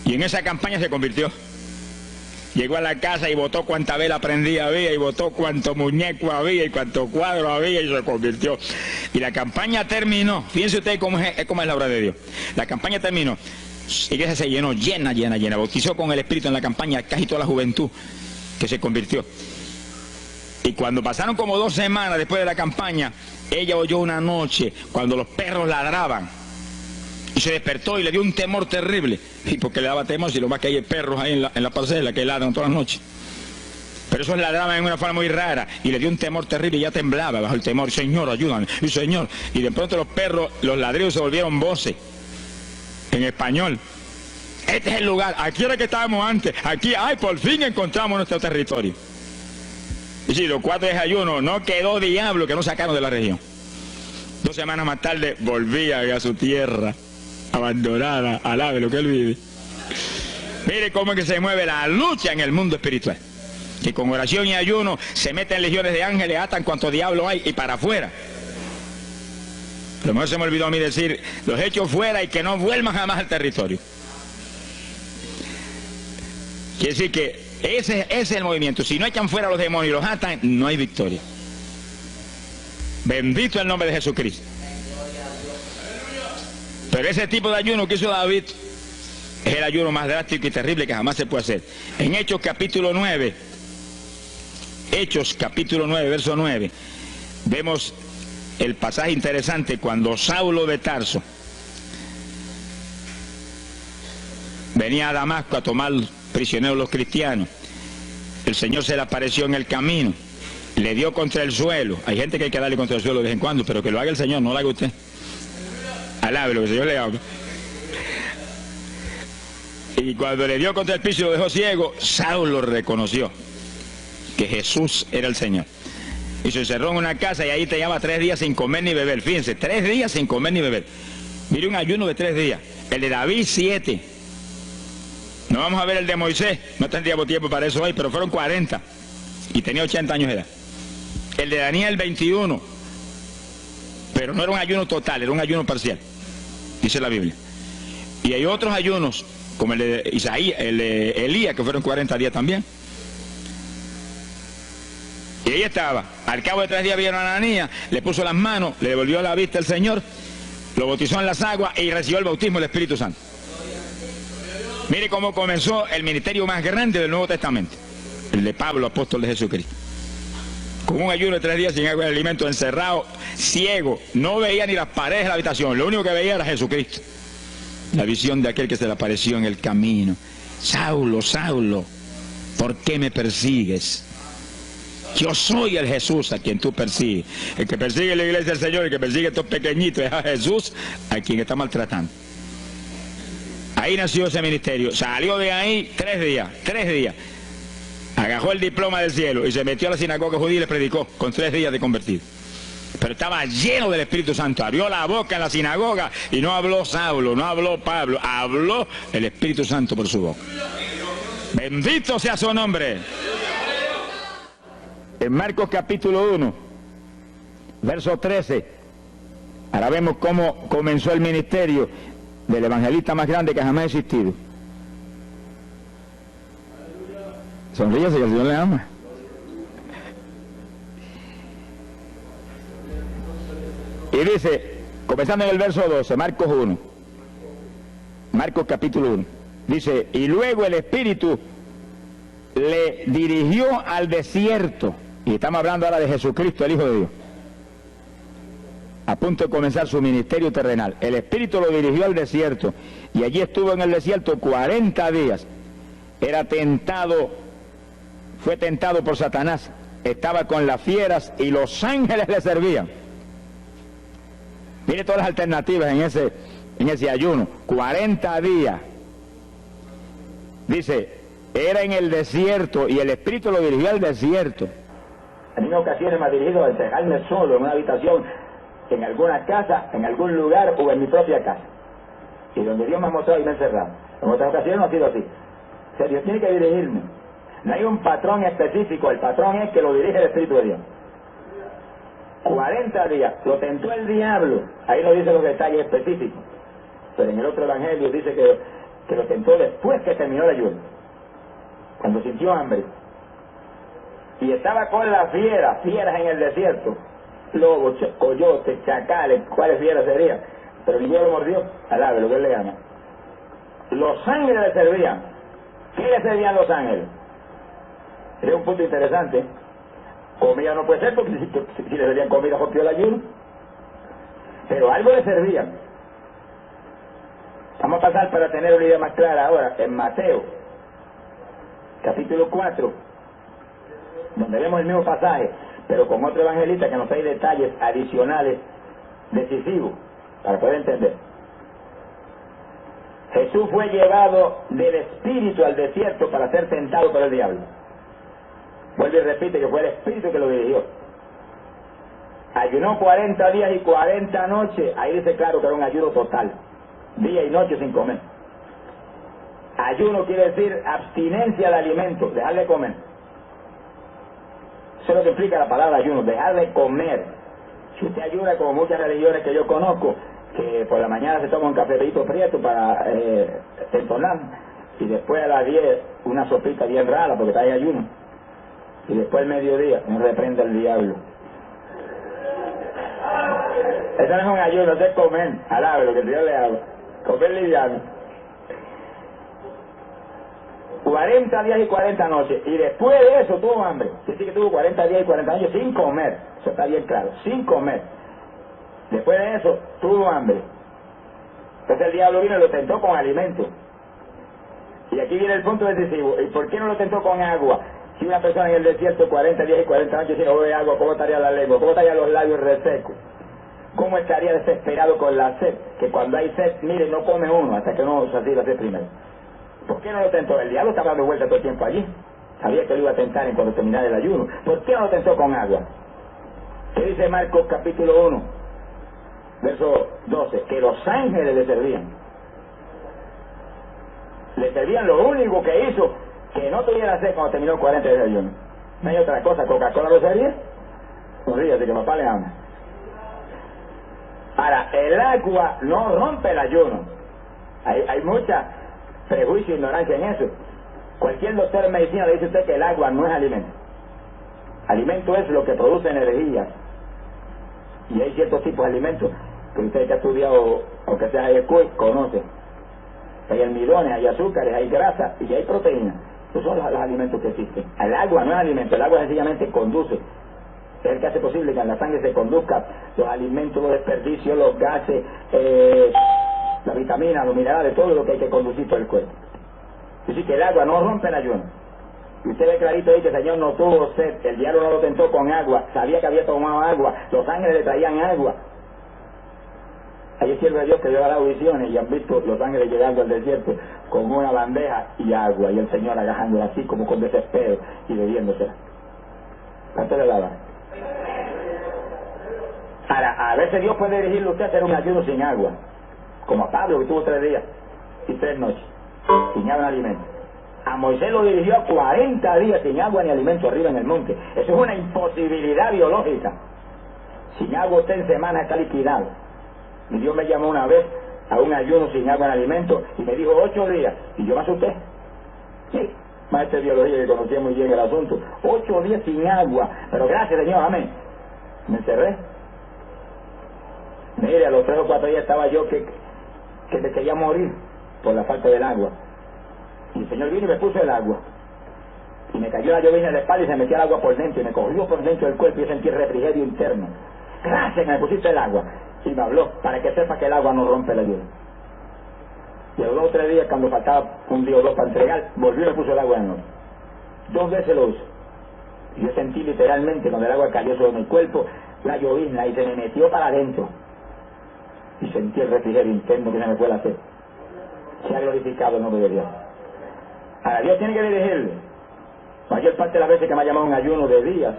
Y en esa campaña se convirtió. Llegó a la casa y botó cuanta vela prendida había, y botó cuanto muñeco había, y cuanto cuadro había, y se convirtió. Y la campaña terminó. Fíjense ustedes cómo es la obra de Dios. La campaña terminó. La iglesia se llenó, llena. Bautizó con el Espíritu en la campaña casi toda la juventud que se convirtió. Y cuando pasaron como 2 semanas después de la campaña, ella oyó una noche cuando los perros ladraban. Y se despertó y le dio un temor terrible. Y porque le daba temor, si lo más que hay perros ahí en la parcela que ladran todas las noches. Pero esos ladraban en una forma muy rara. Y le dio un temor terrible y ya temblaba bajo el temor. Señor, ayúdame. Y Señor. Y de pronto los perros, los ladridos se volvieron voces. En español. Este es el lugar. Aquí era que estábamos antes. Aquí, ay, por fin encontramos nuestro territorio. Y sí, los 4 días de ayuno, no quedó diablo que no sacaron de la región. 2 semanas más tarde volvía a su tierra abandonada, alabe lo que él vive. Mire cómo es que se mueve la lucha en el mundo espiritual, que con oración y ayuno se meten legiones de ángeles, atan cuanto diablo hay y para afuera. A lo mejor se me olvidó a mí decir, los echo fuera y que no vuelvan jamás al territorio. Quiere decir que ese es el movimiento. Si no echan fuera a los demonios y los atan, no hay victoria. Bendito el nombre de Jesucristo. Pero ese tipo de ayuno que hizo David es el ayuno más drástico y terrible que jamás se puede hacer. En Hechos capítulo 9, verso 9, vemos el pasaje interesante cuando Saulo de Tarso venía a Damasco a tomar prisioneros los cristianos. El Señor se le apareció en el camino, le dio contra el suelo. Hay gente que hay que darle contra el suelo de vez en cuando, pero que lo haga el Señor, no lo haga usted. Alabe lo que el Señor le haga. Y cuando le dio contra el piso y lo dejó ciego, Saulo reconoció que Jesús era el Señor. Y se encerró en una casa y ahí te llevaba 3 días sin comer ni beber. Fíjense, 3 días sin comer ni beber. Mire, un ayuno de 3 días. El de David, 7. No vamos a ver el de Moisés, no tendríamos tiempo para eso hoy, pero fueron 40. Y tenía 80 años de edad. El de Daniel, 21. Pero no era un ayuno total, era un ayuno parcial, dice la Biblia. Y hay otros ayunos como el de Isaías, el de Elías, que fueron 40 días también. Y ahí estaba. Al cabo de 3 días vieron a Ananías, le puso las manos, le devolvió la vista al Señor, lo bautizó en las aguas y recibió el bautismo del Espíritu Santo. Mire cómo comenzó el ministerio más grande del Nuevo Testamento, el de Pablo, apóstol de Jesucristo. Con un ayuno de 3 días sin agua y alimento, encerrado, ciego, no veía ni las paredes de la habitación, lo único que veía era Jesucristo. La visión de aquel que se le apareció en el camino. Saulo, Saulo, ¿por qué me persigues? Yo soy el Jesús a quien tú persigues. El que persigue la iglesia del Señor, el que persigue a estos pequeñitos es a Jesús a quien está maltratando. Ahí nació ese ministerio. Salió de ahí 3 días. Agarró el diploma del cielo y se metió a la sinagoga judía y le predicó con 3 días de convertido. Pero estaba lleno del Espíritu Santo. Abrió la boca en la sinagoga y no habló Saulo, no habló Pablo, habló el Espíritu Santo por su boca. Bendito sea su nombre. En Marcos capítulo 1, verso 13, ahora vemos cómo comenzó el ministerio del evangelista más grande que jamás ha existido. Sonríese que el Señor le ama. Y dice, comenzando en el verso 12, Marcos 1, Marcos capítulo 1, dice, y luego el Espíritu le dirigió al desierto. Y estamos hablando ahora de Jesucristo, el Hijo de Dios, a punto de comenzar su ministerio terrenal. El Espíritu lo dirigió al desierto y allí estuvo en el desierto 40 días. Era tentado, fue tentado por Satanás, estaba con las fieras y los ángeles le servían. Mire todas las alternativas en ese ayuno. 40 días. Dice, era en el desierto y el Espíritu lo dirigió al desierto. En una ocasiones me ha dirigido a encerrarme solo en una habitación, en alguna casa, en algún lugar o en mi propia casa. Y donde Dios me ha mostrado y me ha encerrado. En otras ocasiones no ha sido así. O sea, Dios tiene que dirigirme. No hay un patrón específico, el patrón es que lo dirige el Espíritu de Dios. 40 días, lo tentó el diablo. Ahí no dice los detalles específicos. Pero en el otro evangelio dice que lo tentó después que terminó el ayuno. Cuando sintió hambre. Y estaba con las fieras en el desierto. Lobos, coyotes, chacales, ¿cuáles fieras serían? Pero ninguno lo mordió. Alabe, lo que él le llama. Los ángeles le servían. ¿Qué le servían los ángeles? Es un punto interesante. Comida no puede ser porque si le servían comida rompió el ayuno. Pero algo le servían. Vamos a pasar para tener una idea más clara ahora. En Mateo, capítulo 4. Donde vemos el mismo pasaje, pero con otro evangelista que nos trae detalles adicionales decisivos para poder entender. Jesús fue llevado del Espíritu al desierto para ser tentado por el diablo. Vuelve y repite que fue el Espíritu que lo dirigió. Ayunó 40 días y 40 noches. Ahí dice claro que era un ayuno total, día y noche sin comer. Ayuno quiere decir abstinencia de alimentos, dejar de comer. Eso es lo que implica la palabra ayuno, dejar de comer. Si usted ayuna, como muchas religiones que yo conozco, que por la mañana se toma un cafecito prieto para entonar, y después a las 10 una sopita bien rara porque está en ayuno, y después al mediodía me reprende el diablo. Eso no es un ayuno, eso es comer, alabe lo que Dios le haga, comer liviano. 40 días y 40 noches, y después de eso tuvo hambre. Dice que tuvo 40 días y 40 noches sin comer, eso está bien claro, sin comer. Después de eso tuvo hambre. Entonces el diablo vino y lo tentó con alimento. Y aquí viene el punto decisivo. ¿Y por qué no lo tentó con agua? Si una persona en el desierto 40 días y 40 noches sin beber agua, ¿cómo estaría la lengua? ¿Cómo estarían los labios resecos? ¿Cómo estaría desesperado con la sed? Que cuando hay sed, mire, no come uno hasta que no sacie la sed primero. ¿Por qué no lo tentó? El diablo estaba dando vuelta todo el tiempo allí. Sabía que lo iba a tentar en cuando terminara el ayuno. ¿Por qué no lo tentó con agua? ¿Qué dice Marcos capítulo 1, verso 12? Que los ángeles le servían. Le servían lo único que hizo, que no tuviera sed cuando terminó 40 días de ayuno. No hay otra cosa. ¿Coca-Cola lo servía? No ríase que papá le ama. Ahora, el agua no rompe el ayuno. Hay mucha prejuicio e ignorancia en eso. Cualquier doctor en medicina le dice a usted que el agua no es alimento. Alimento es lo que produce energía. Y hay ciertos tipos de alimentos que usted que ha estudiado, aunque sea de escuela, conoce. Hay almidones, hay azúcares, hay grasa y hay proteínas. Esos son los alimentos que existen. El agua no es alimento, el agua sencillamente conduce. Es el que hace posible que en la sangre se conduzcan los alimentos, los desperdicios, los gases, las vitaminas, los minerales, todo lo que hay que conducir por el cuerpo. Es decir, que el agua no rompe el ayuno. Y usted ve clarito ahí que el Señor no tuvo sed, el diablo no lo tentó con agua, sabía que había tomado agua, los ángeles le traían agua. Hay siervos de Dios que llevan audiciones y han visto los ángeles llegando al desierto con una bandeja y agua, y el Señor agajándola así como con desespero y bebiéndosela. ¿Cuánto le daba? Ahora, a veces Dios puede dirigirle a usted a hacer un ayuno sin agua, como a Pablo que tuvo 3 días y 3 noches sin agua ni alimento. A Moisés lo dirigió a 40 días sin agua ni alimento arriba en el monte. Eso es una imposibilidad biológica. Sin agua usted en semana está liquidado. Y Dios me llamó una vez a un ayuno sin agua ni alimento y me dijo 8 días. Y yo me asusté. Sí, maestro de biología que conocía muy bien el asunto. 8 días sin agua. Pero gracias, Señor, amén. Me encerré. Mire, a los 3 o 4 días estaba yo que me quería morir por la falta del agua. Y el Señor vino y me puso el agua. Y me cayó la llovizna en la espalda y se metía el agua por dentro. Y me corrió por dentro del cuerpo y yo sentí refrigerio interno. Gracias que me pusiste el agua. Y me habló para que sepa que el agua no rompe el ayuno. Y a los 2 o 3 días, cuando faltaba un día o 2 para entregar, volvió y me puso el agua de nuevo. 2 veces lo hizo. Y yo sentí literalmente cuando el agua cayó sobre mi cuerpo la llovizna y se me metió para adentro. Y sentí el refrigerio interno que se me fue la sed. Se ha glorificado el nombre de Dios. Ahora Dios tiene que dirigirle. Mayor parte de las veces que me ha llamado un ayuno de días,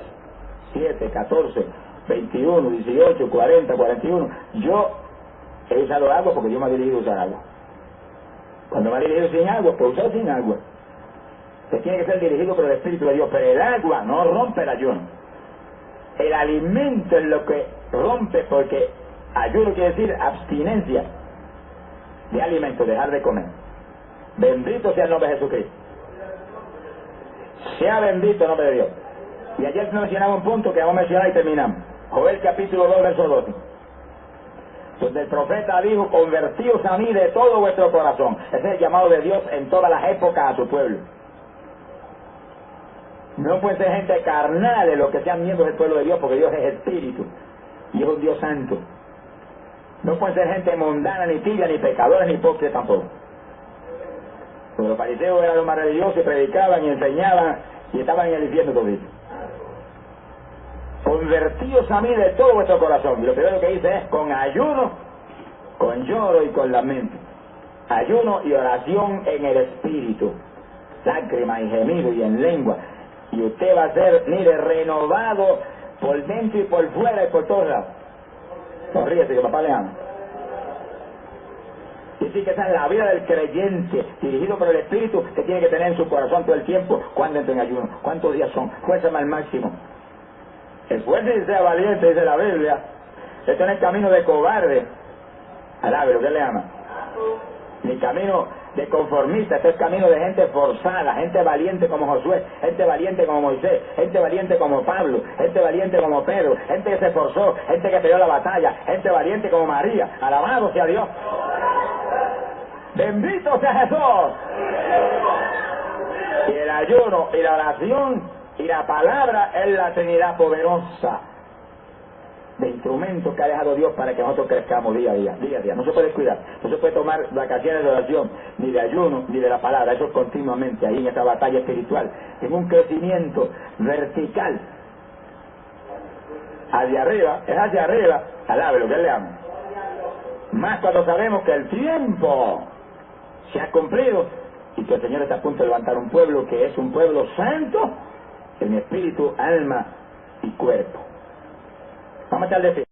7, 14, 21, 18, 40, 41, yo he usado agua porque Dios me ha dirigido a usar agua. Cuando me ha dirigido sin agua, pues usar sin agua. Usted tiene que ser dirigido por el Espíritu de Dios, pero el agua no rompe el ayuno. El alimento es lo que rompe, porque ayuno quiere decir abstinencia de alimento, dejar de comer. Bendito sea el nombre de Jesucristo. Sea bendito el nombre de Dios. Y ayer mencionaba un punto que vamos a mencionar y terminamos. Joel capítulo 2, verso 12. Donde el profeta dijo: convertíos a mí de todo vuestro corazón. Ese es el llamado de Dios en todas las épocas a su pueblo. No puede ser gente carnal de los que sean miembros del pueblo de Dios, porque Dios es espíritu y es un Dios santo. No pueden ser gente mundana, ni tibia, ni pecadores, ni hipócritas tampoco. Porque los fariseos eran los más religiosos y predicaban y enseñaban y estaban en el infierno todito. Convertíos a mí de todo vuestro corazón. Y lo primero que dice es con ayuno, con lloro y con lamento. Ayuno y oración en el espíritu. Lágrimas y gemido y en lengua. Y usted va a ser, mire, renovado por dentro y por fuera y por todos lados. Sonríese que papá le ama. Y sí que esa es la vida del creyente, dirigido por el Espíritu, que tiene que tener en su corazón todo el tiempo. ¿Cuándo entra en ayuno? ¿Cuántos días son? Fuérzame al máximo. Esfuerce y sea valiente, dice la Biblia. Esto no es camino de cobarde. Alabe, lo que le ama. Ni camino de conformista, este es camino de gente forzada, gente valiente como Josué, gente valiente como Moisés, gente valiente como Pablo, gente valiente como Pedro, gente que se esforzó, gente que peleó la batalla, gente valiente como María. Alabado sea Dios. Bendito sea Jesús. Y el ayuno y la oración y la palabra es la Trinidad poderosa de instrumentos que ha dejado Dios para que nosotros crezcamos día a día, día a día. No se puede descuidar, no se puede tomar vacaciones de oración, ni de ayuno, ni de la palabra. Eso es continuamente ahí en esta batalla espiritual, en un crecimiento vertical. Hacia arriba, es hacia arriba, alabe lo que él le ama. Más cuando sabemos que el tiempo se ha cumplido y que el Señor está a punto de levantar un pueblo que es un pueblo santo en espíritu, alma y cuerpo. Vamos a echar de fin.